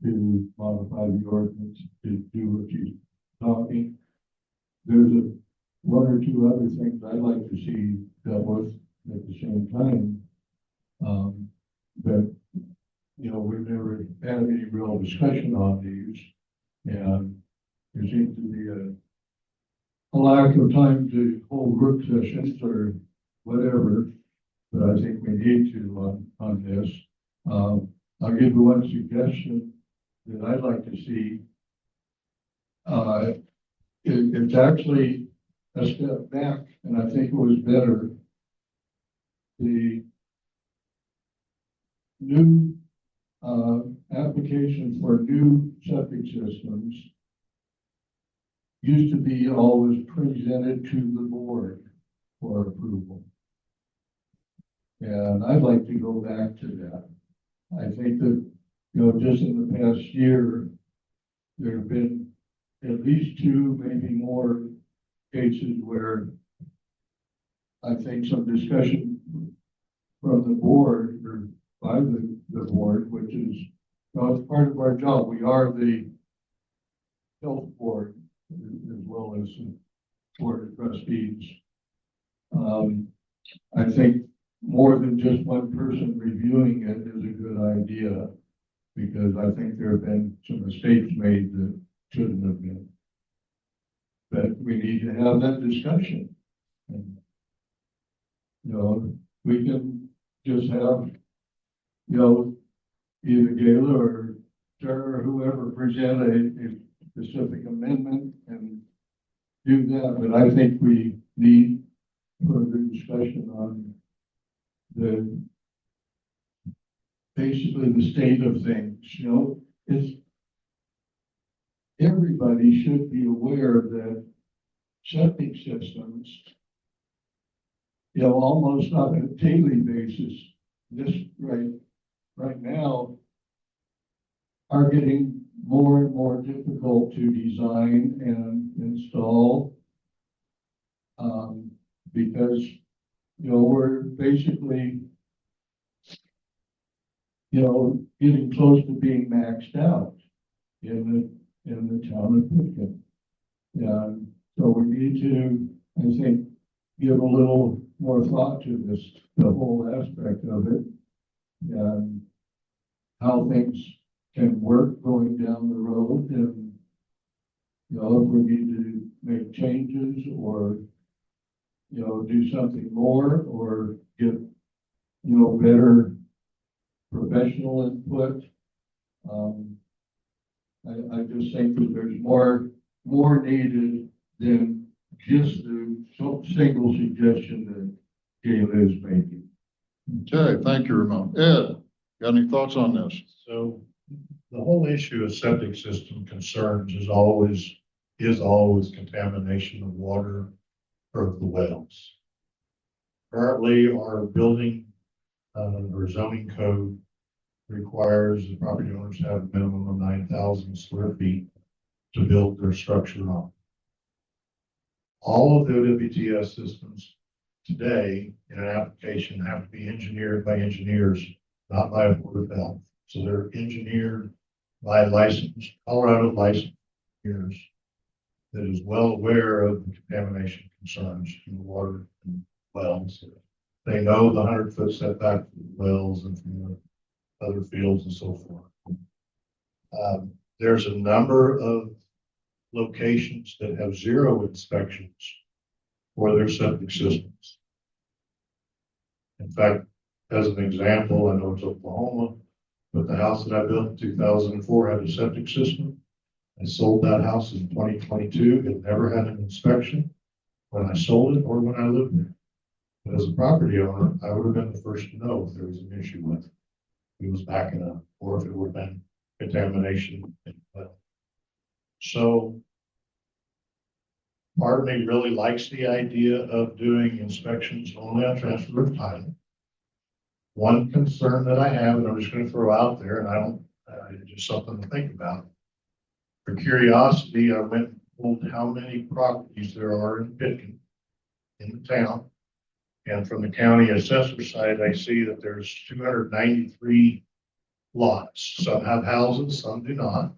to modify the ordinance to do what she's talking. There's one or two other things I'd like to see dealt with at the same time. That, you know, we've never had any real discussion on these, and there seems to be a lack of time to hold work sessions or whatever. but I think we need to on this. I'll give you one suggestion that I'd like to see. It's actually a step back, and I think it was better. The new application for new septic systems used to be always presented to the board for approval. And I'd like to go back to that. I think that, just in the past year, there have been at least two, maybe more cases where I think some discussion from the board or by the board, which is, it's part of our job. We are the health board as well as the board of trustees. I think more than just one person reviewing it is a good idea, because I think there have been some mistakes made that shouldn't have been. But we need to have that discussion. And, we can just have, either Gayla or Sarah or whoever present a specific amendment and do that. But I think we need further discussion on basically the state of things. Is everybody should be aware that septic systems, almost on a daily basis, right now, are getting more and more difficult to design and install, because we're basically getting close to being maxed out in the town of Pitkin. And so we need to, I think, give a little more thought to this, the whole aspect of it, and how things can work going down the road, and if we need to make changes or do something more or get better professional input. I just think that there's more needed than just the single suggestion that Gayla is making. Okay, thank you, Ramon. Ed, got any thoughts on this? So the whole issue of septic system concerns is always contamination of water or the wells. Currently, our building or zoning code requires the property owners to have a minimum of 9,000 square feet to build their structure on. All of the WTS systems today in an application have to be engineered by engineers, not by a board of health. So they're engineered by Colorado licensed engineers that is well aware of the contamination concerns in the water and wells. They know the 100-foot setback from the wells and from the other fields and so forth. There's a number of locations that have zero inspections for their septic systems. In fact, as an example, I know it's Oklahoma, but the house that I built in 2004 had a septic system. I sold that house in 2022. It never had an inspection when I sold it or when I lived there. But as a property owner, I would have been the first to know if there was an issue with it. It was backing up, or if it would have been contamination. So part of me really likes the idea of doing inspections only on transfer of title. One concern that I have, and I'm just going to throw out there, and it's just something to think about. For curiosity, I went and pulled how many properties there are in Pitkin, in the town. And from the county assessor side, I see that there's 293 lots. Some have houses, some do not.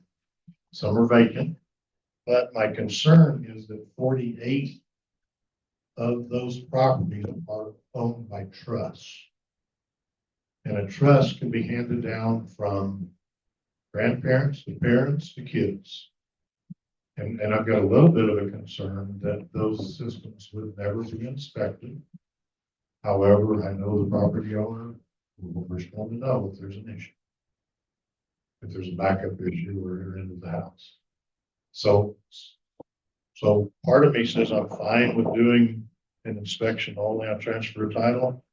Some are vacant. But my concern is that 48 of those properties are owned by trusts. And a trust can be handed down from grandparents to parents to kids. And I've got a little bit of a concern that those systems would never be inspected. However, I know the property owner will respond to know if there's an issue. If there's a backup issue or you're into the house. So part of me says I'm fine with doing an inspection only on transfer of title.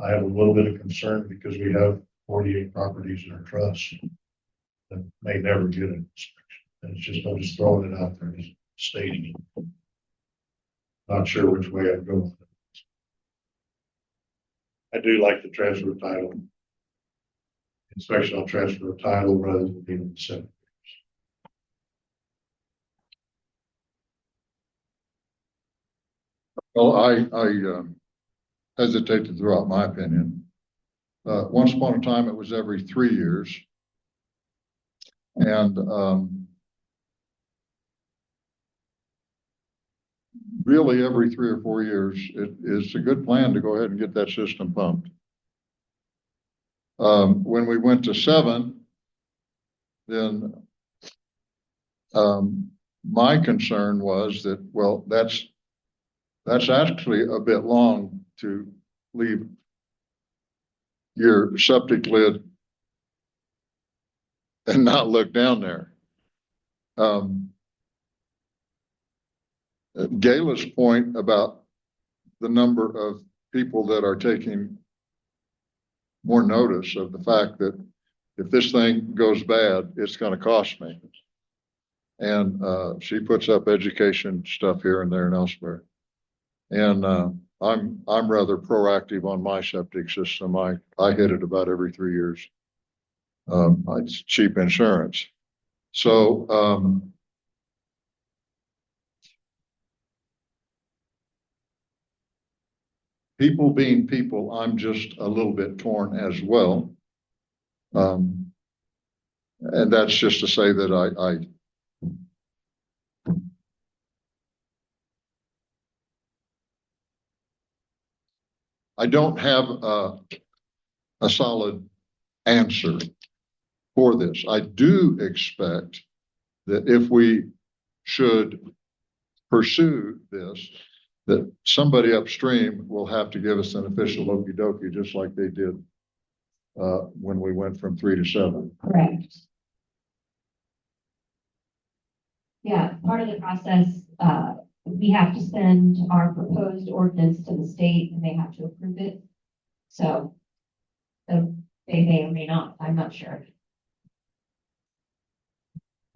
I have a little bit of concern because we have 48 properties in our trust that may never get an inspection. And it's just, I'm just throwing it out there, just stating it. Not sure which way I'd go with it. I do like the transfer of title. Inspection on transfer of title rather than being in the center. Well, I hesitate to throw out my opinion. Once upon a time, it was every 3 years. And really every 3 or 4 years, it is a good plan to go ahead and get that system pumped. When we went to 7, then my concern was that, well, that's actually a bit long to leave your septic lid and not look down there. Gayla's point about the number of people that are taking more notice of the fact that if this thing goes bad, it's going to cost me. And she puts up education stuff here and there and elsewhere. And I'm rather proactive on my septic system. I hit it about every 3 years. It's cheap insurance. So people being people, I'm just a little bit torn as well. And that's just to say that I don't have a solid answer for this. I do expect that if we should pursue this, that somebody upstream will have to give us an official okey dokey, just like they did when we went from 3 to 7. Correct. Yeah, part of the process, we have to send our proposed ordinance to the state and they have to approve it. So they may or may not, I'm not sure.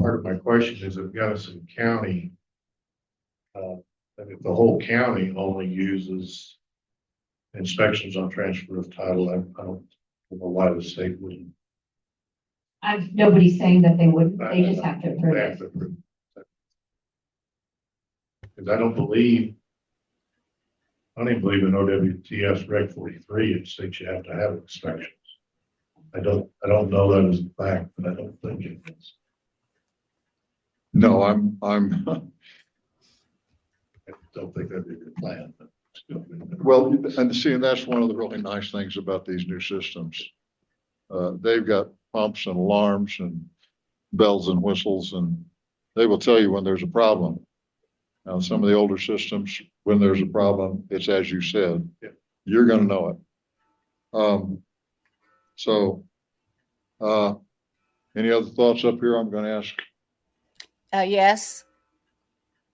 Part of my question is if Gunnison County, and if the whole county only uses inspections on transfer of title, I don't know why the state wouldn't. Nobody's saying that they wouldn't, they just have to approve They it. have to approve. Because I don't even believe in OWTS Reg 43, it states you have to have inspections. I don't know that as a fact, but I don't think it is. No, I'm I don't think that'd be a good plan. But still. well, and see, and that's one of the really nice things about these new systems. They've got pumps and alarms and bells and whistles, and they will tell you when there's a problem. Now, some of the older systems, when there's a problem, it's as you said, yeah. You're going to know it. Any other thoughts up here? I'm going to ask. Yes.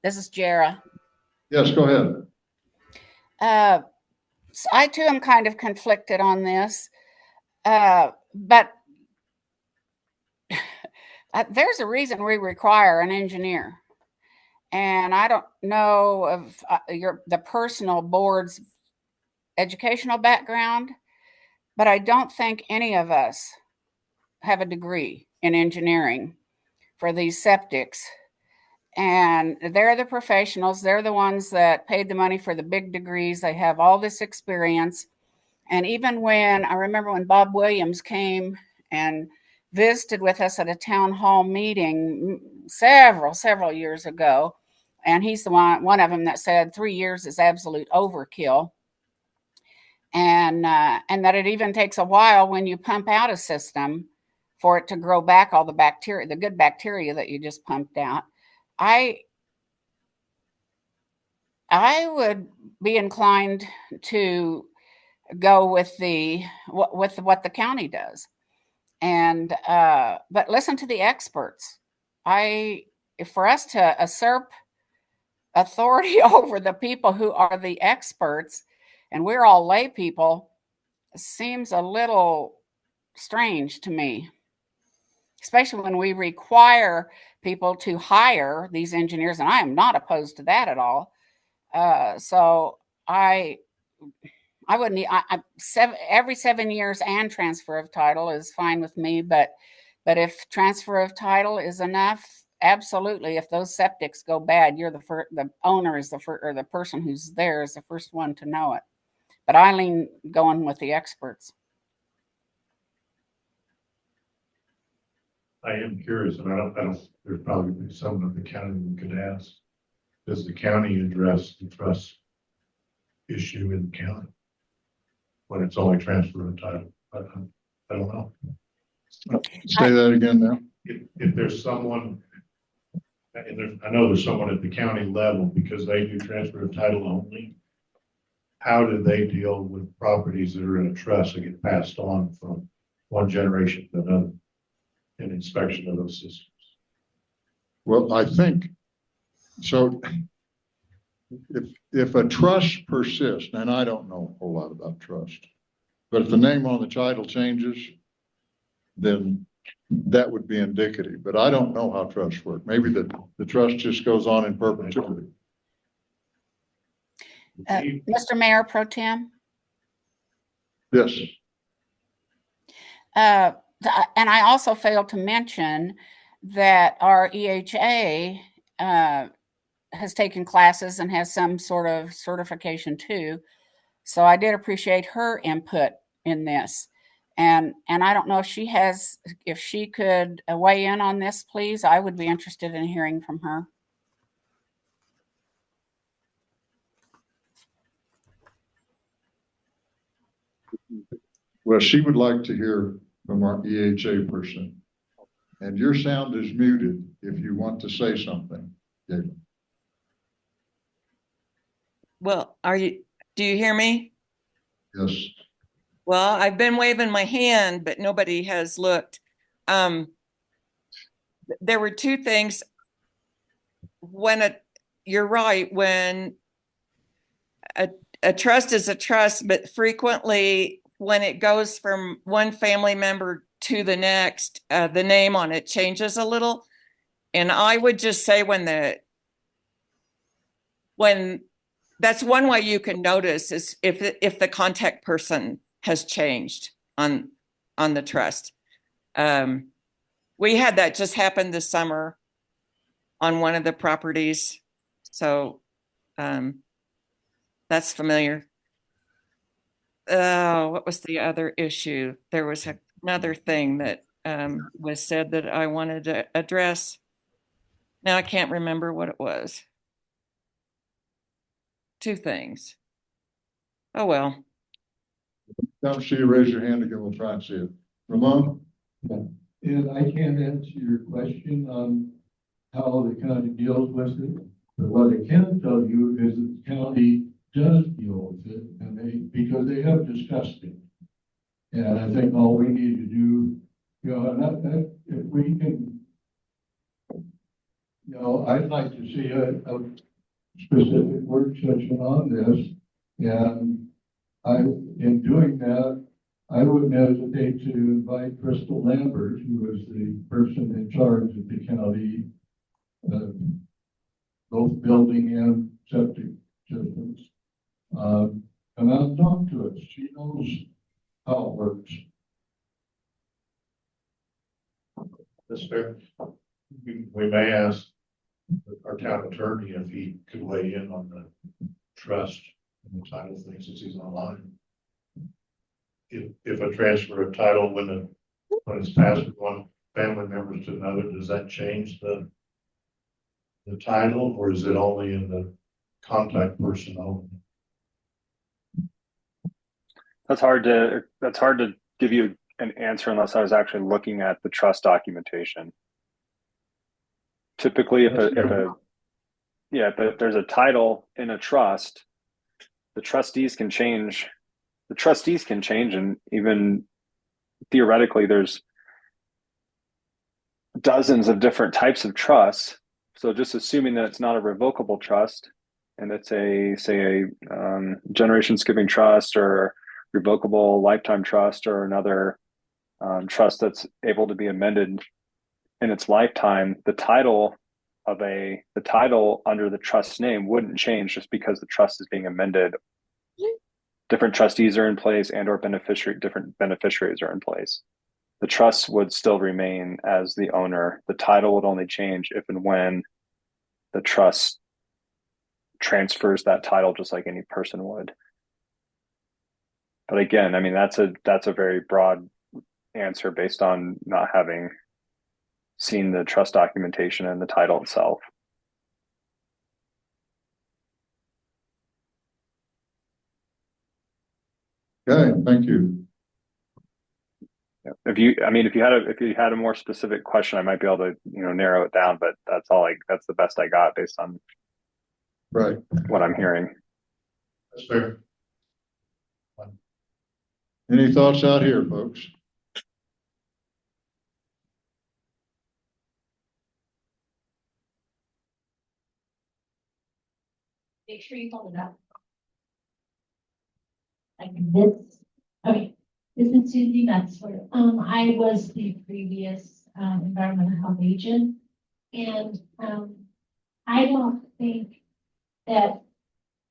This is Jara. Yes, go ahead. So I too am kind of conflicted on this, but there's a reason we require an engineer. And I don't know of the personal board's educational background, but I don't think any of us have a degree in engineering for these septics. And they're the professionals. They're the ones that paid the money for the big degrees. They have all this experience. And even when I remember when Bob Williams came and visited with us at a town hall meeting several years ago, and he's the one of them that said 3 years is absolute overkill. And that it even takes a while when you pump out a system for it to grow back all the bacteria, the good bacteria that you just pumped out. I would be inclined to go with what the county does. And but listen to the experts. For us to usurp authority over the people who are the experts, and we're all lay people, seems a little strange to me, especially when we require people to hire these engineers, and I am not opposed to that at all. So I wouldn't. Every 7 years and transfer of title is fine with me, but if transfer of title is enough, absolutely. If those septics go bad, you're the owner is or the person who's there is the first one to know it. But I lean going with the experts. I am curious, and I don't, there's probably someone at the county we could ask. Does the county address the trust issue in the county when it's only transfer of title? I don't know. Say that again now. If there's someone, and I know there's someone at the county level because they do transfer of title only. How do they deal with properties that are in a trust that get passed on from one generation to another in inspection of those systems? Well, I think, so if a trust persists, and I don't know a whole lot about trust, but if the name on the title changes, then that would be indicative. But I don't know how trusts work. Maybe the trust just goes on in perpetuity. Mr. Mayor Pro Tem? Yes. And I also failed to mention that our EHA has taken classes and has some sort of certification too. So I did appreciate her input in this. And I don't know if she could weigh in on this, please. I would be interested in hearing from her. Well, she would like to hear from our EHA person. And your sound is muted if you want to say something, David. Well, do you hear me? Yes. Well, I've been waving my hand, but nobody has looked. There were two things. You're right, when a trust is a trust, but frequently when it goes from one family member to the next, the name on it changes a little. And I would just say when that's one way you can notice is if the contact person has changed on the trust. We had that just happen this summer on one of the properties. So that's familiar. What was the other issue? There was another thing that was said that I wanted to address. Now I can't remember what it was. Two things. Oh, well. Come see you, raise your hand again. We'll try and see it. Ramon? And I can't answer your question on how the county deals with it, but what I can tell you is that the county does deal with it, and because they have discussed it. And I think all we need to do, that if we can, I'd like to see a specific work session on this, and in doing that, I wouldn't hesitate to invite Crystal Lambert, who is the person in charge of the county, both building and septic systems. Come out and talk to us. She knows how it works. That's fair. We may ask our town attorney if he could weigh in on the trust and the title things since he's online. If a transfer of title when it's passed from one family member to another, does that change the title, or is it only in the contact person only? That's hard to give you an answer unless I was actually looking at the trust documentation. Typically, if there's a title in a trust, the trustees can change the trustees can change, and even theoretically, there's dozens of different types of trusts. So just assuming that it's not a revocable trust, and it's say a generation skipping trust or revocable lifetime trust or another trust that's able to be amended in its lifetime, the title under the trust name wouldn't change just because the trust is being amended. Different trustees are in place and or different beneficiaries are in place. The trust would still remain as the owner. The title would only change if and when the trust transfers that title, just like any person would. But again, I mean, that's a very broad answer based on not having seen the trust documentation and the title itself. Okay, thank you. If you had a more specific question, I might be able to, narrow it down, but that's the best I got based on Right. what I'm hearing. That's fair. Any thoughts out here, folks? Make sure you hold it up. Like this. Okay. This is Susie Metzler. I was the previous environmental health agent, and I don't think that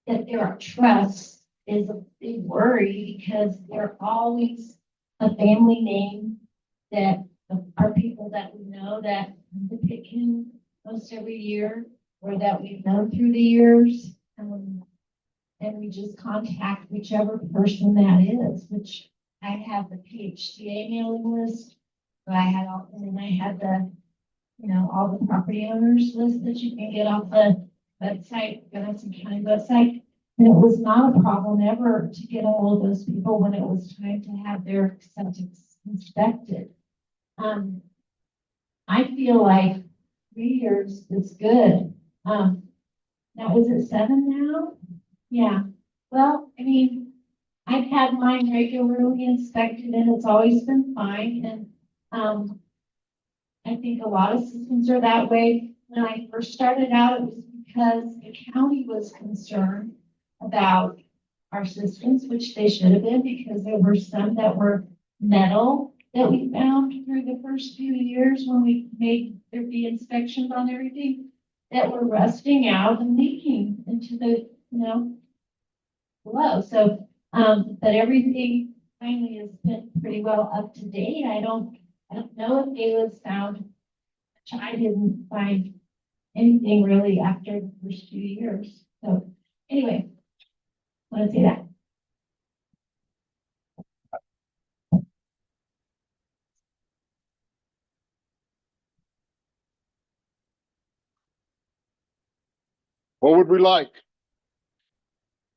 there are trusts is a big worry, because they're always a family name that are people that we know that the Pitkin most every year, or that we've known through the years. And we just contact whichever person that is, which I have the PHCA mailing list, but I had all, and then I had the, all the property owners list that you can get off the website, Gunnison County website. And it was not a problem ever to get all of those people when it was time to have their septics inspected. I feel like 3 years is good. Now, is it 7 now? Yeah. Well, I mean, I've had mine regularly inspected and it's always been fine. And I think a lot of systems are that way. When I first started out, it was because the county was concerned about our systems, which they should have been, because there were some that were metal that we found through the first few years when we made there be inspections on everything, that were rusting out and leaking into the, below. So, but everything finally has been pretty well up to date. I don't know if Gala's found, which I didn't find anything really after the first few years. So anyway, I want to say that. What would we like?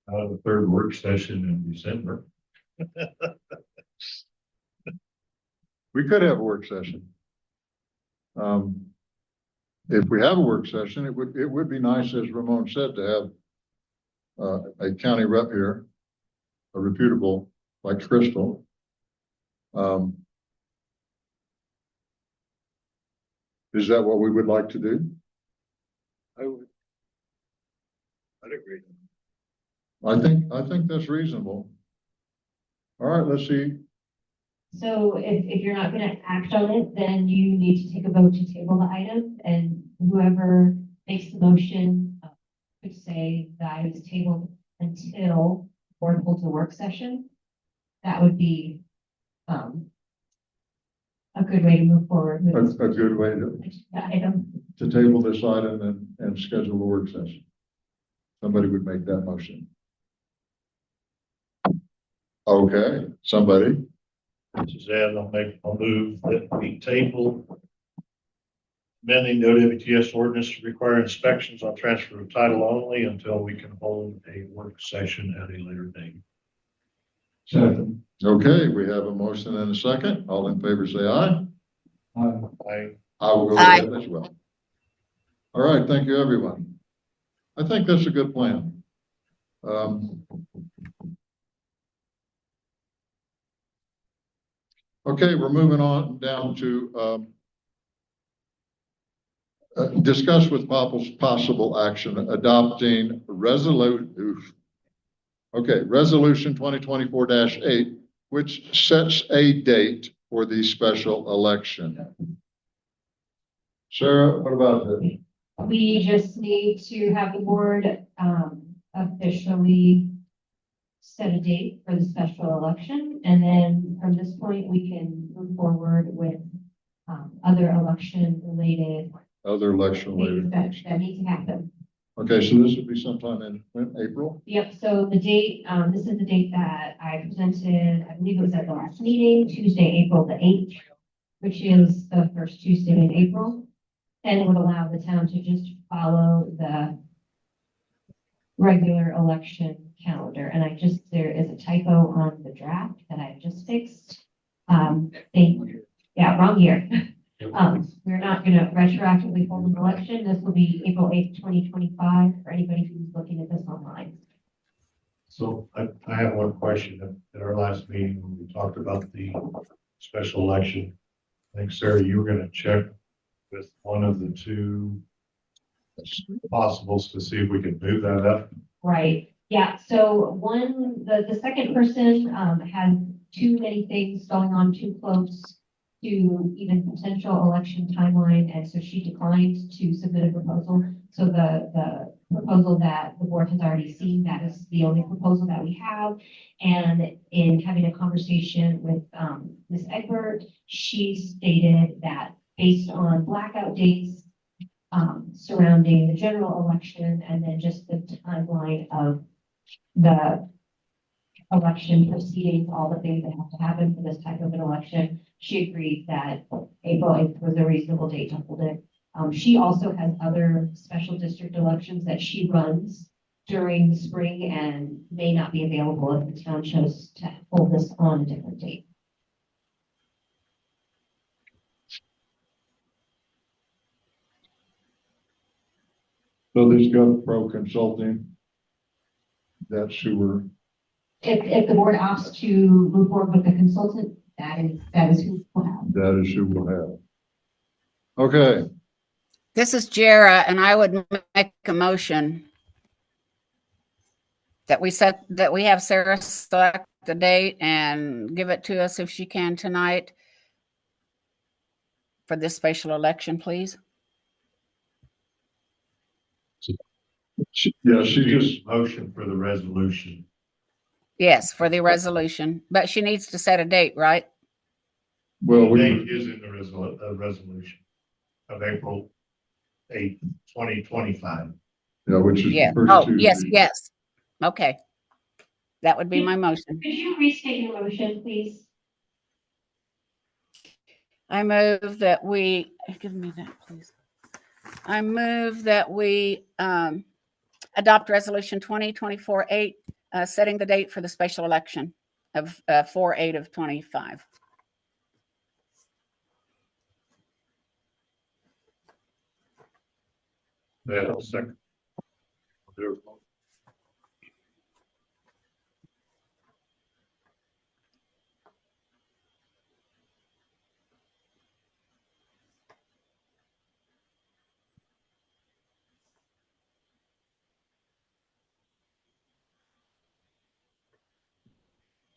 The third work session in December. We could have a work session. If we have a work session, it would be nice, as Ramon said, to have a county rep here, a reputable like Crystal. Is that what we would like to do? I'd agree. I think that's reasonable. All right, let's see. So if you're not gonna act on it, then you need to take a vote to table the item, and whoever makes the motion could say the item is tabled until board holds a work session. That would be a good way to move forward. A good way The item. to table this item and schedule a work session. Somebody would make that motion. Okay, somebody. Suzanne, I'll move that we table amending the OWTS ordinance to require inspections on transfer of title only until we can hold a work session at a later date. Second. Okay, we have a motion and a second. All in favor, say aye. I will go ahead as well. All right, thank you, everyone. I think that's a good plan. Okay, we're moving on down to discuss with possible action adopting resolution 2024-8, which sets a date for the special election. Sarah, what about this? We just need to have the board officially set a date for the special election. And then from this point, we can move forward with other election related things that need to happen. Okay, so this would be sometime in April? Yep, so the date, this is the date that I presented, I believe it was at the last meeting, Tuesday, April the 8th, which is the first Tuesday in April. And it would allow the town to just follow the regular election calendar. And there is a typo on the draft that I just fixed. Wrong year. We're not going to retroactively hold an election. This will be April 8th, 2025 for anybody who's looking at this online. So I have one question. At our last meeting, when we talked about the special election, I think, Sarah, you were going to check with one of the two possibles to see if we could move that up. Right. Yeah. So the second person has too many things going on too close to even potential election timeline. And so she declined to submit a proposal. So the proposal that the board has already seen, that is the only proposal that we have. And in having a conversation with Ms. Egbert, she stated that based on blackout dates surrounding the general election and then just the timeline of the election proceedings, all the things that have to happen for this type of an election, she agreed that April 8th was a reasonable date to hold it. She also has other special district elections that she runs during the spring and may not be available if the town chose to hold this on a different date. So this Gov Pro Consulting, that's who we're. If the board opts to move forward with the consultant, that is who we'll have. That is who we'll have. Okay, This is Jara, and I would make a motion that we have Sarah select the date and give it to us if she can tonight for this special election, please. she just, Motion for the resolution. Yes, for the resolution, but she needs to set a date, right? well, The date we, is in the resolution of April 8th, 2025. yeah, which is the Yes. first Oh, Tuesday. yes. Okay. That would be my motion. Could you restate your motion, please? I move that we, give me that, please. I move that we adopt resolution 2024-8, setting the date for the special election of 4/8 of 25. Yeah, second.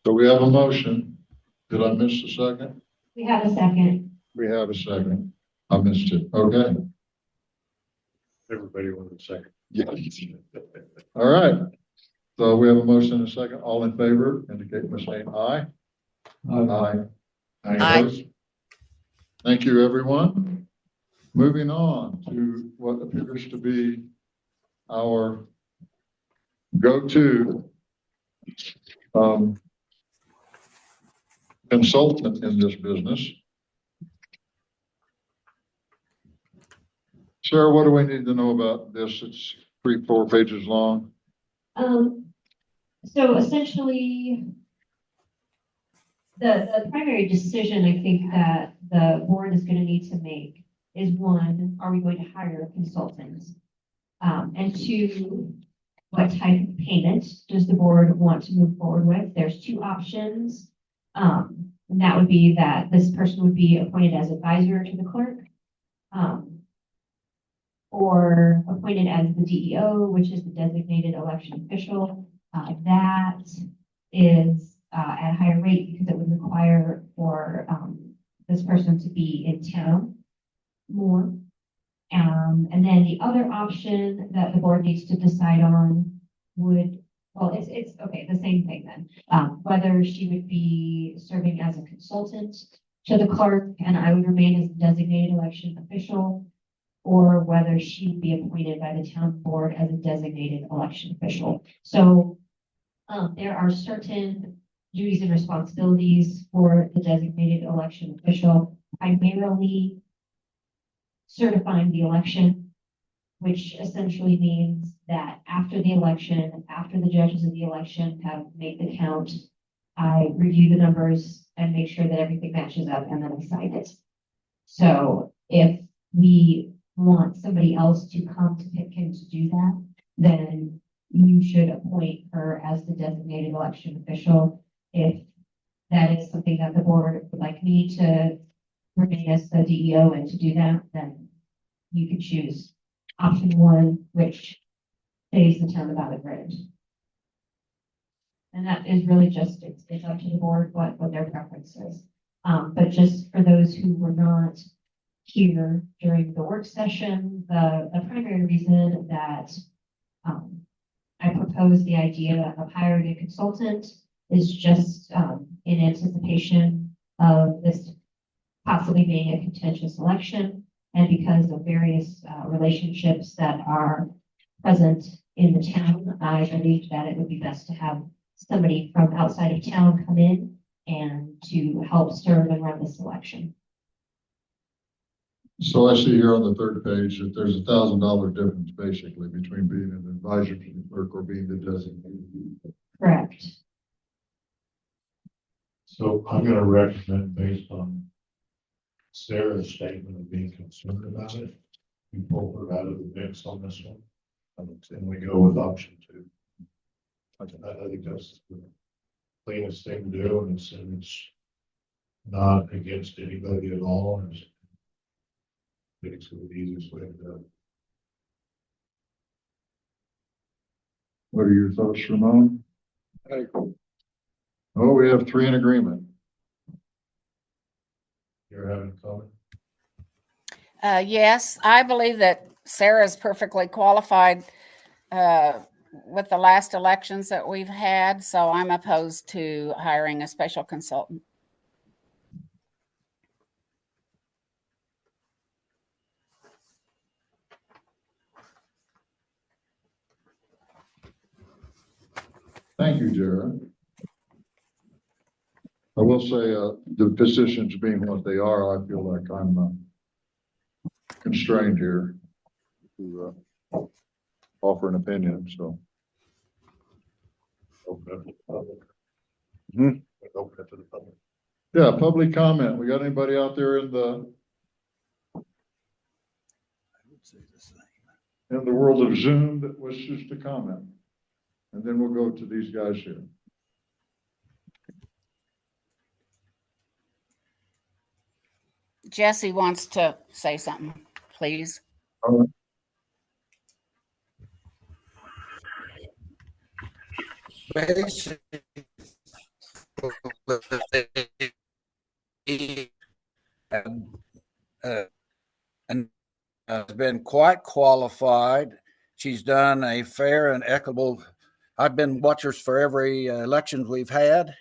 So we have a motion. Did I miss the second? We have a second. We have a second. I missed it. Okay. Everybody wanted a second. Yeah. All right. So we have a motion and a second. All in favor, indicate by saying aye. Aye. Aye. Opposed? Thank you, everyone. Moving on to what appears to be our go-to consultant in this business. Sarah, what do we need to know about this? It's 3-4 pages long. So essentially, the primary decision I think that the board is going to need to make is one, are we going to hire a consultant? And two, what type of payment does the board want to move forward with? There's two options. And that would be that this person would be appointed as advisor to the clerk. Or appointed as the DEO, which is the designated election official. That is at a higher rate because it would require for this person to be in town more. And then the other option that the board needs to decide on would, well, it's okay, the same thing then. Whether she would be serving as a consultant to the clerk and I would remain as the designated election official, or whether she would be appointed by the town board as a designated election official. So there are certain duties and responsibilities for the designated election official, primarily certifying the election, which essentially means that after the election, after the judges of the election have made the count, I review the numbers and make sure that everything matches up and then I sign it. So if we want somebody else to come to Pitkin to do that, then you should appoint her as the designated election official. If that is something that the board would like me to remain as the DEO and to do that, then you could choose option one, which saves the town about a grid. And that is really just, it's up to the board what their preference is. But just for those who were not here during the work session, the primary reason that I proposed the idea of hiring a consultant is just in anticipation of this possibly being a contentious election and because of various relationships that are present in the town. I believe that it would be best to have somebody from outside of town come in and to help serve and run this election. So I see here on the third page that there's $1,000 difference basically between being an advisor to the clerk or being the designated. Correct. So I'm gonna recommend, based on Sarah's statement of being concerned about it, we pull her out of the mix on this one. And we go with option two. I think that's the cleanest thing to do, and it's not against anybody at all, and it's the easiest way to do it. What are your thoughts, Ramon? Oh, we have 3 in agreement. You're having a comment? Yes, I believe that Sarah is perfectly qualified with the last elections that we've had, so I'm opposed to hiring a special consultant. Thank you, Jared. I will say the positions being what they are, I feel like I'm constrained here to offer an opinion, so. Open it to the public. Hmm? Open it to the public. Yeah, public comment. We got anybody out there in the world of Zoom that wishes to comment? And then we'll go to these guys here. Jesse wants to say something, please. All right. And has been quite qualified. She's done a fair and equitable. I've been watchers for every elections we've had.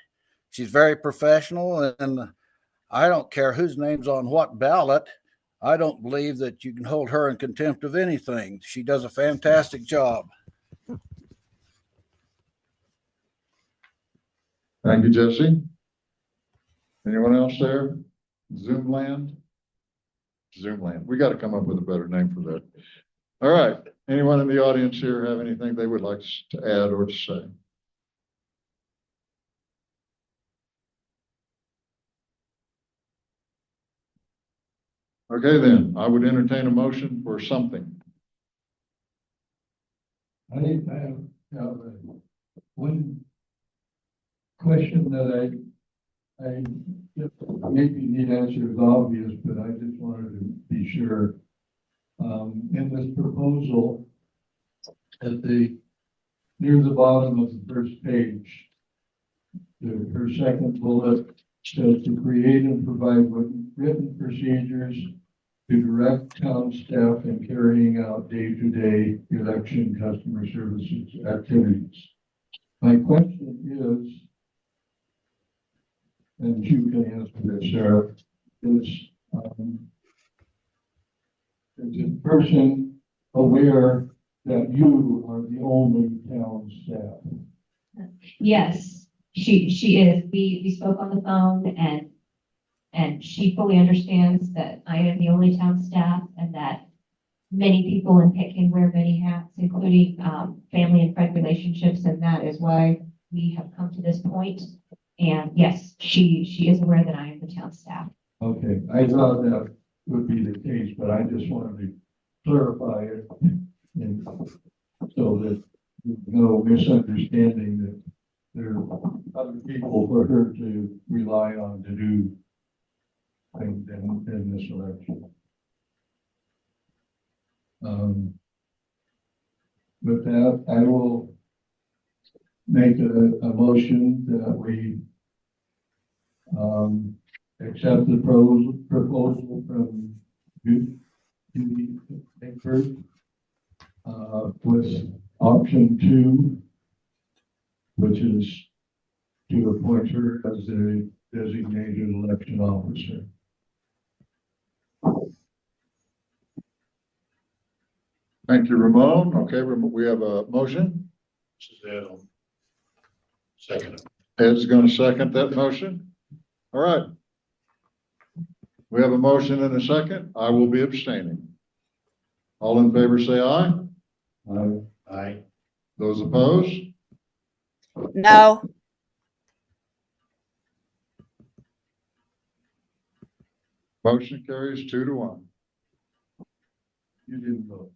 She's very professional, and I don't care whose name's on what ballot. I don't believe that you can hold her in contempt of anything. She does a fantastic job. Thank you, Jesse. Anyone else there? Zoomland? Zoomland. We got to come up with a better name for that. All right. Anyone in the audience here have anything they would like to add or to say? Okay, then I would entertain a motion for something. I have one question that I maybe the answer is obvious, but I just wanted to be sure. In this proposal, near the bottom of the first page, her second bullet says to create and provide written procedures to direct town staff in carrying out day-to-day election customer services activities. My question is, and you can answer this, Sarah, is this person aware that you are the only town staff? Yes, she is. We spoke on the phone and she fully understands that I am the only town staff and that many people in Pitkin wear many hats, including family and friend relationships, and that is why we have come to this point. And yes, she is aware that I am the town staff. Okay, I thought that would be the case, but I just wanted to clarify it and so that there's no misunderstanding that there are other people for her to rely on to do things in this election. With that, I will make a motion that we accept the proposal from Judy Pickford with option 2, which is to appoint her as the designated election officer. Thank you, Ramon. Okay, we have a motion. This is Ed. I'll second it. Ed's going to second that motion. All right. We have a motion and a second. I will be abstaining. All in favor, say aye. Aye. Those opposed? No. Motion carries 2-1. You didn't vote.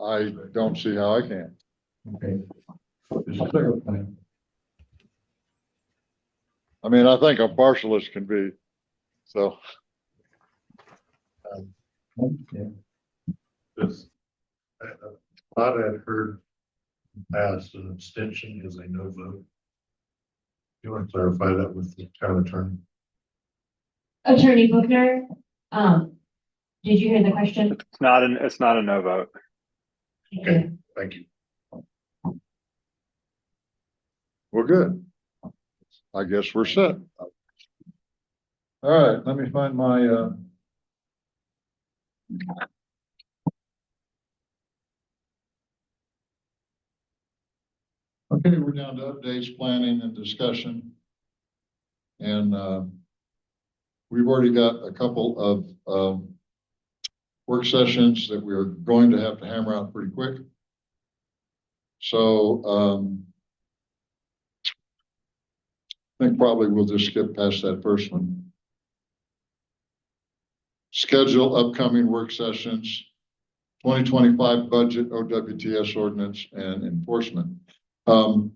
I don't see how I can. Okay. Just clarifying. I mean, I think a partialist can be, so. Okay. This, I thought I'd heard past an abstention is a no vote. You want to clarify that with the town attorney? Attorney Bookner, did you hear the question? It's not a no vote. Okay, thank you. We're good. I guess we're set. All right, let me find my, okay, we're down to updates, planning and discussion. And, we've already got a couple of, work sessions that we're going to have to hammer out pretty quick. So, I think probably we'll just skip past that first one. Schedule upcoming work sessions, 2025 budget, OWTS ordinance, and enforcement. What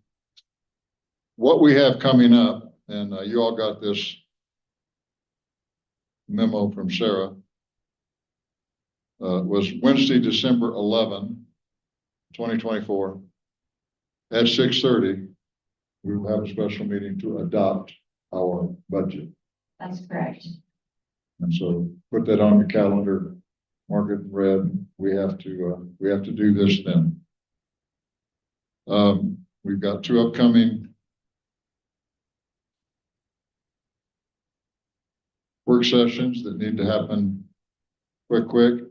we have coming up, and you all got this memo from Sarah, was Wednesday, December 11, 2024 at 6:30. We will have a special meeting to adopt our budget. That's correct. And so put that on your calendar, mark it in red. We have to do this then. We've got 2 upcoming work sessions that need to happen quick.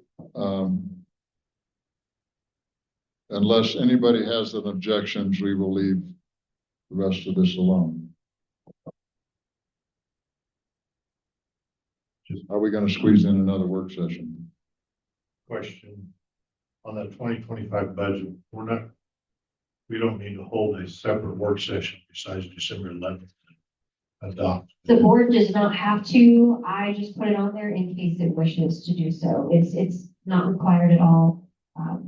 Unless anybody has any objections, we will leave the rest of this alone. Are we going to squeeze in another work session? Question on the 2025 budget. We don't need to hold a separate work session besides December 11th. Adopt. The board does not have to. I just put it on there in case it wishes to do so. It's not required at all.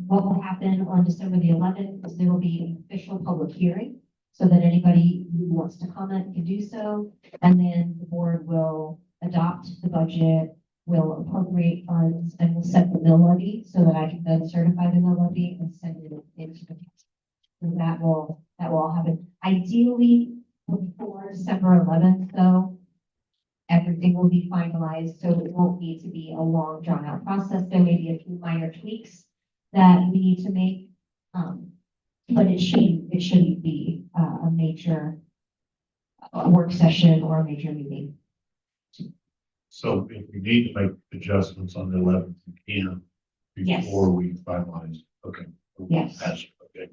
What will happen on December the 11th is there will be an official public hearing. so that anybody who wants to comment can do so. And then the board will adopt the budget, will appropriate funds, and will set the mill levy so that I can then certify the mill levy and send it into the council. So that will all happen. Ideally, before December 11th, though, everything will be finalized, so it won't need to be a long, drawn-out process. There may be a few minor tweaks that we need to make, but it shouldn't be a major work session or a major meeting. So if we need to make adjustments on the 11th, we can Yes. before we finalize. Okay. Yes. Okay.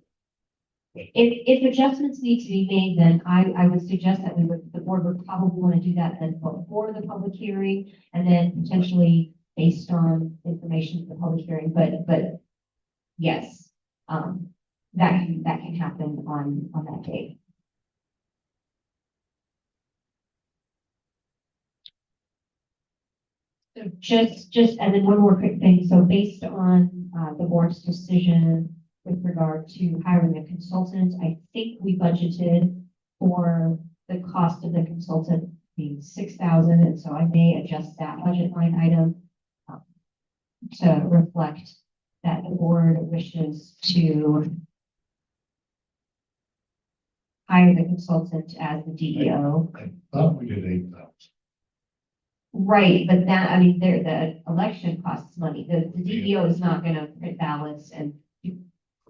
If adjustments need to be made, then I would suggest that the board would probably want to do that then before the public hearing, and then potentially based on information from the public hearing, but yes, that can happen on that date. So just, and then one more quick thing. So based on the board's decision with regard to hiring a consultant, I think we budgeted for the cost of the consultant being $6,000, and so I may adjust that budget line item to reflect that the board wishes to hire the consultant as the DEO. I thought we did 8,000. Right, but that, I mean, the election costs money. The DEO is not gonna print ballots and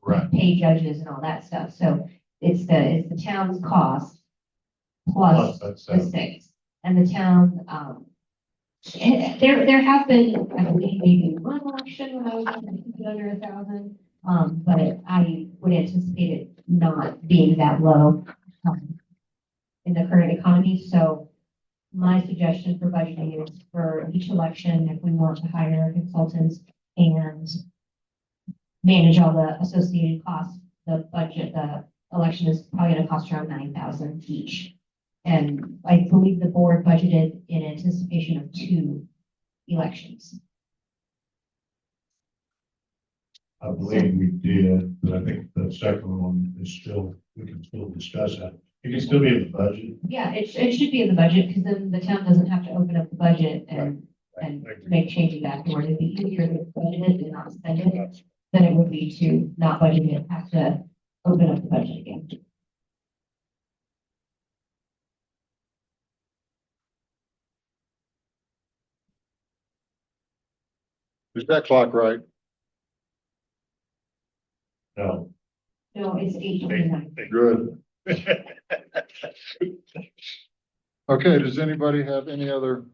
Correct. pay judges and all that stuff. So it's the town's cost plus That's the six. And the town, there have been, I believe, maybe one election when I was under 1,000. But I would anticipate it not being that low in the current economy. So my suggestion for budgeting is for each election, if we want to hire consultants and manage all the associated costs, the election is probably going to cost around 9,000 each. And I believe the board budgeted in anticipation of 2 elections. I believe we did, but I think the second one is still, we can still discuss that. It can still be in the budget. Yeah, it should be in the budget, because then the town doesn't have to open up the budget and make changes afterwards. It'd be easier to budget it and not spend it than it would be to not budget it, have to open up the budget again. Is that clock right? No. No, it's 8:29. Good. Okay, does anybody have any other?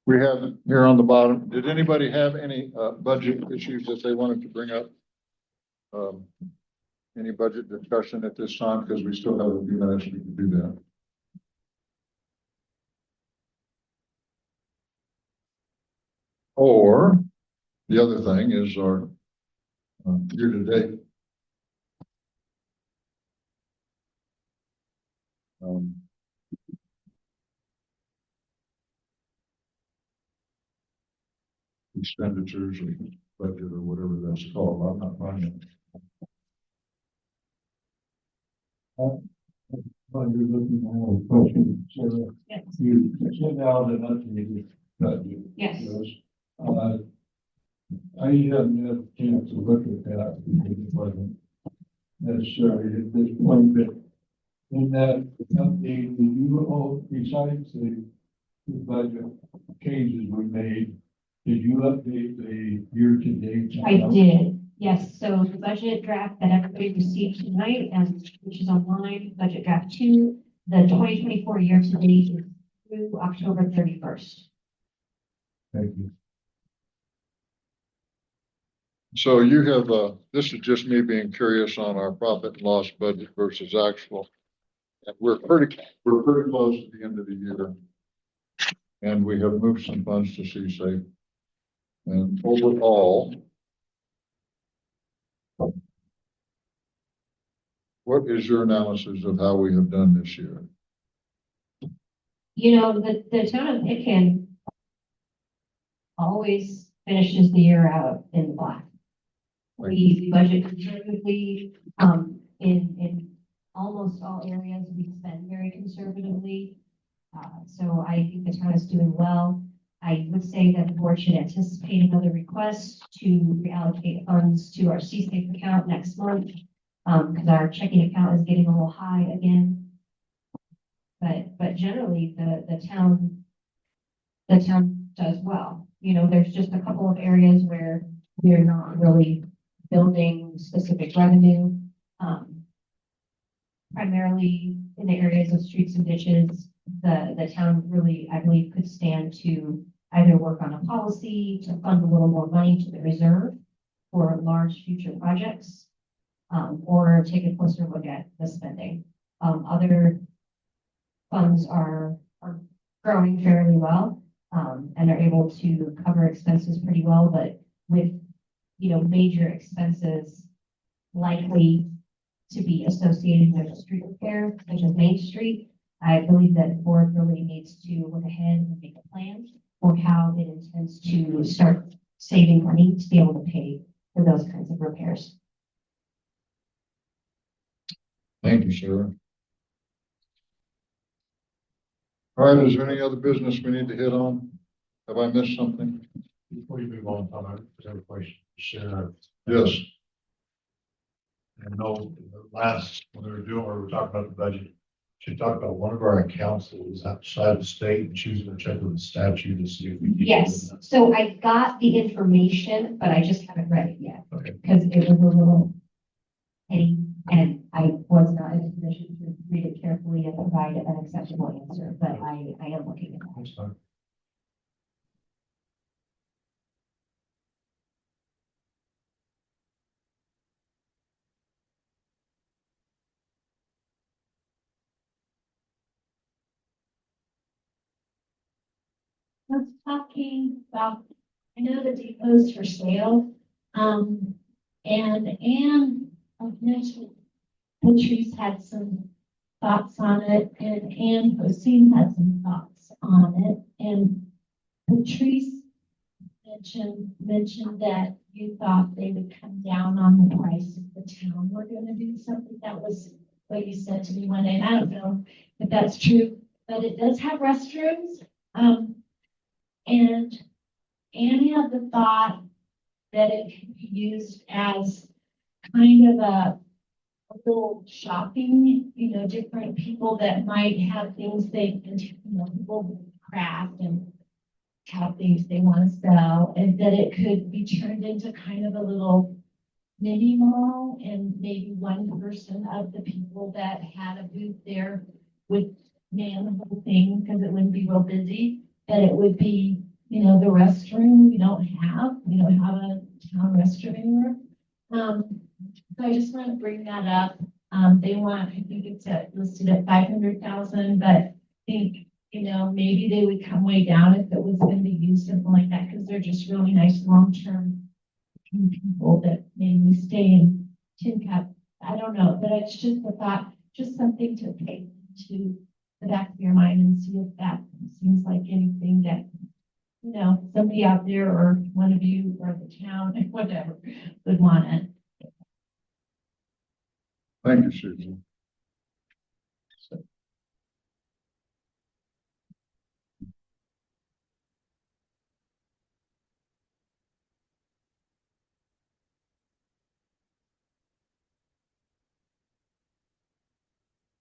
We have here on the bottom, did anybody have any budget issues that they wanted to bring up? Any budget discussion at this time, because we still have a few minutes we can do that. Or the other thing is our year-to-date expenditures or budget or whatever that's called. I'm not finding it. While you're looking, I have a question, Sarah. Yes. You sent out an updated budget. Yes. I haven't had a chance to look at that because it wasn't necessary at this point, but in that update, did you all, besides the budget changes we made, did you update the year-to-date? I did, yes. So the budget draft that everybody received tonight, and which is online, budget draft 2, the 2024 year-to-date is through October 31st. Thank you. So you have, this is just me being curious on our profit and loss budget versus actual. And we're pretty close to the end of the year. And we have moved some funds to CSAFE. And overall, what is your analysis of how we have done this year? You know, the town of Pitkin always finishes the year out in the black. We budget conservatively, in almost all areas we spend very conservatively. So I think the town is doing well. I would say that the board should anticipate another request to reallocate funds to our C-Safe account next month. Because our checking account is getting a little high again. But generally, the town does well. You know, there's just a couple of areas where we're not really building specific revenue. Primarily in the areas of streets and ditches, the town really, I believe, could stand to either work on a policy to fund a little more money to the reserve for large future projects, or take a closer look at the spending. Other funds are growing fairly well, and are able to cover expenses pretty well, but with, you know, major expenses likely to be associated with street repair, such as Main Street, I believe that the board really needs to look ahead and make a plan for how it intends to start saving money to be able to pay for those kinds of repairs. Thank you, Sarah. All right, is there any other business we need to hit on? Have I missed something? Before you move on, Tom, I just have a question. Sarah, Yes. I know last, when we were talking about the budget, she talked about one of our accounts that was outside the state, and she was gonna check with the statute to see if we. could- Yes, so I got the information, but I just haven't read it yet. Okay. Because it was a little heady, and I was not in a position to read it carefully and provide an acceptable answer, but I am looking at that. That's fine. I was talking about, I know the depot's for sale, and Anne mentioned Patrice had some thoughts on it, and Anne Hossein had some thoughts on it, and Patrice mentioned that you thought they would come down on the price if the town were gonna do something. That was what you said to me one day, and I don't know if that's true, but it does have restrooms. And Anne had the thought that it could be used as kind of a little shopping, you know, different people that might have things they, you know, people craft and have things they want to sell, and that it could be turned into kind of a little mini mall, and maybe one person of the people that had a booth there would man the whole thing, because it wouldn't be real busy, that it would be, you know, the restroom we don't have a town restroom anymore. So I just want to bring that up. They want, I think it's listed at 500,000, but I think, you know, maybe they would come way down if it was going to be used, something like that, because they're just really nice long-term people that maybe stay in Tin Cup. I don't know, but it's just a thought, just something to take to the back of your mind and see if that seems like anything that, you know, somebody out there or one of you or the town, whatever, would want it. Thank you, Susan.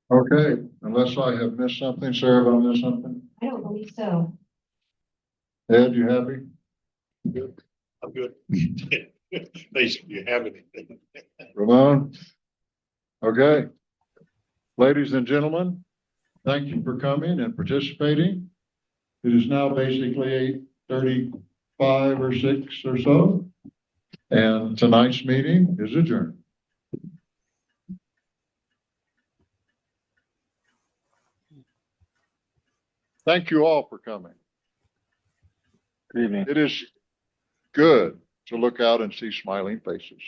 Okay, unless I have missed something, Sarah, have I missed something? I don't believe so. Ed, you happy? Good. I'm good. Basically, you have anything. Ramon? Okay. Ladies and gentlemen, thank you for coming and participating. It is now basically 8:35 or 6 or so, and tonight's meeting is adjourned. Thank you all for coming. Good evening. It is good to look out and see smiling faces.